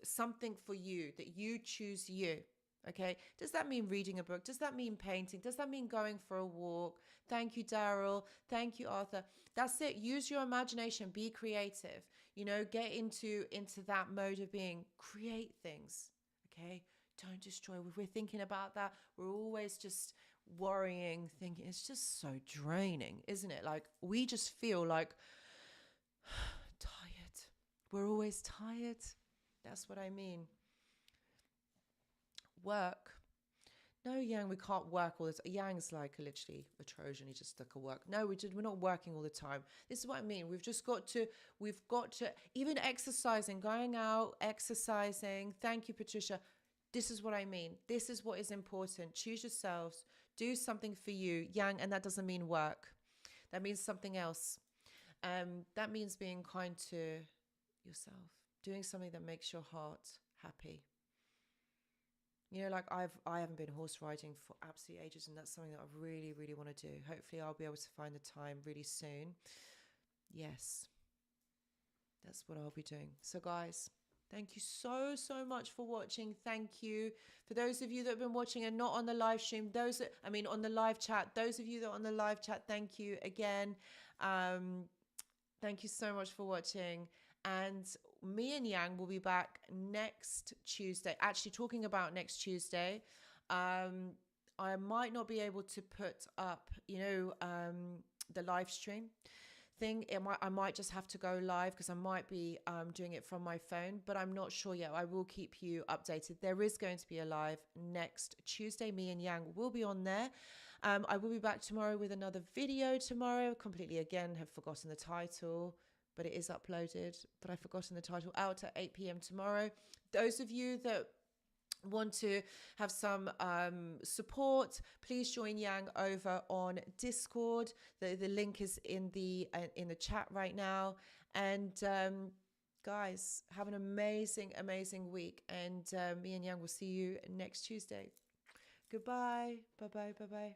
something for you, that you choose you? Okay. Does that mean reading a book? Does that mean painting? Does that mean going for a walk? Thank you, Daryl. Thank you, Arthur. That's it. Use your imagination. Be creative. Get into that mode of being, create things. Okay. Don't destroy. If we're thinking about that, we're always just worrying, thinking. It's just so draining, isn't it? We just feel tired. We're always tired. That's what I mean. Work. No, Yang, we can't work all the time. Yang's like literally a Trojan. He just stuck a work. No, we're not working all the time. This is what I mean. We've got to, even exercising, going out, exercising. Thank you, Patricia. This is what I mean. This is what is important. Choose yourselves. Do something for you, Yang, and that doesn't mean work. That means something else. That means being kind to yourself, doing something that makes your heart happy. You know, like I haven't been horse riding for absolute ages, and that's something that I really, really want to do. Hopefully I'll be able to find the time really soon. Yes, that's what I'll be doing. So guys, thank you so much for watching. Thank you for those of you that have been watching and not on the live stream. On the live chat. Those of you that are on the live chat, thank you again. Thank you so much for watching. And me and Yang will be back next Tuesday. Actually, talking about next Tuesday, I might not be able to put up, the live stream thing. I might just have to go live because I might be doing it from my phone, but I'm not sure yet. I will keep you updated. There is going to be a live next Tuesday. Me and Yang will be on there. I will be back tomorrow with another video tomorrow. Completely, again, have forgotten the title, but it is uploaded. But I've forgotten the title. Out at 8 p.m. tomorrow. Those of you that want to have some support, please join Yang over on Discord. The link is in the chat right now. And guys, have an amazing week. And me and Yang will see you next Tuesday. Goodbye. Bye.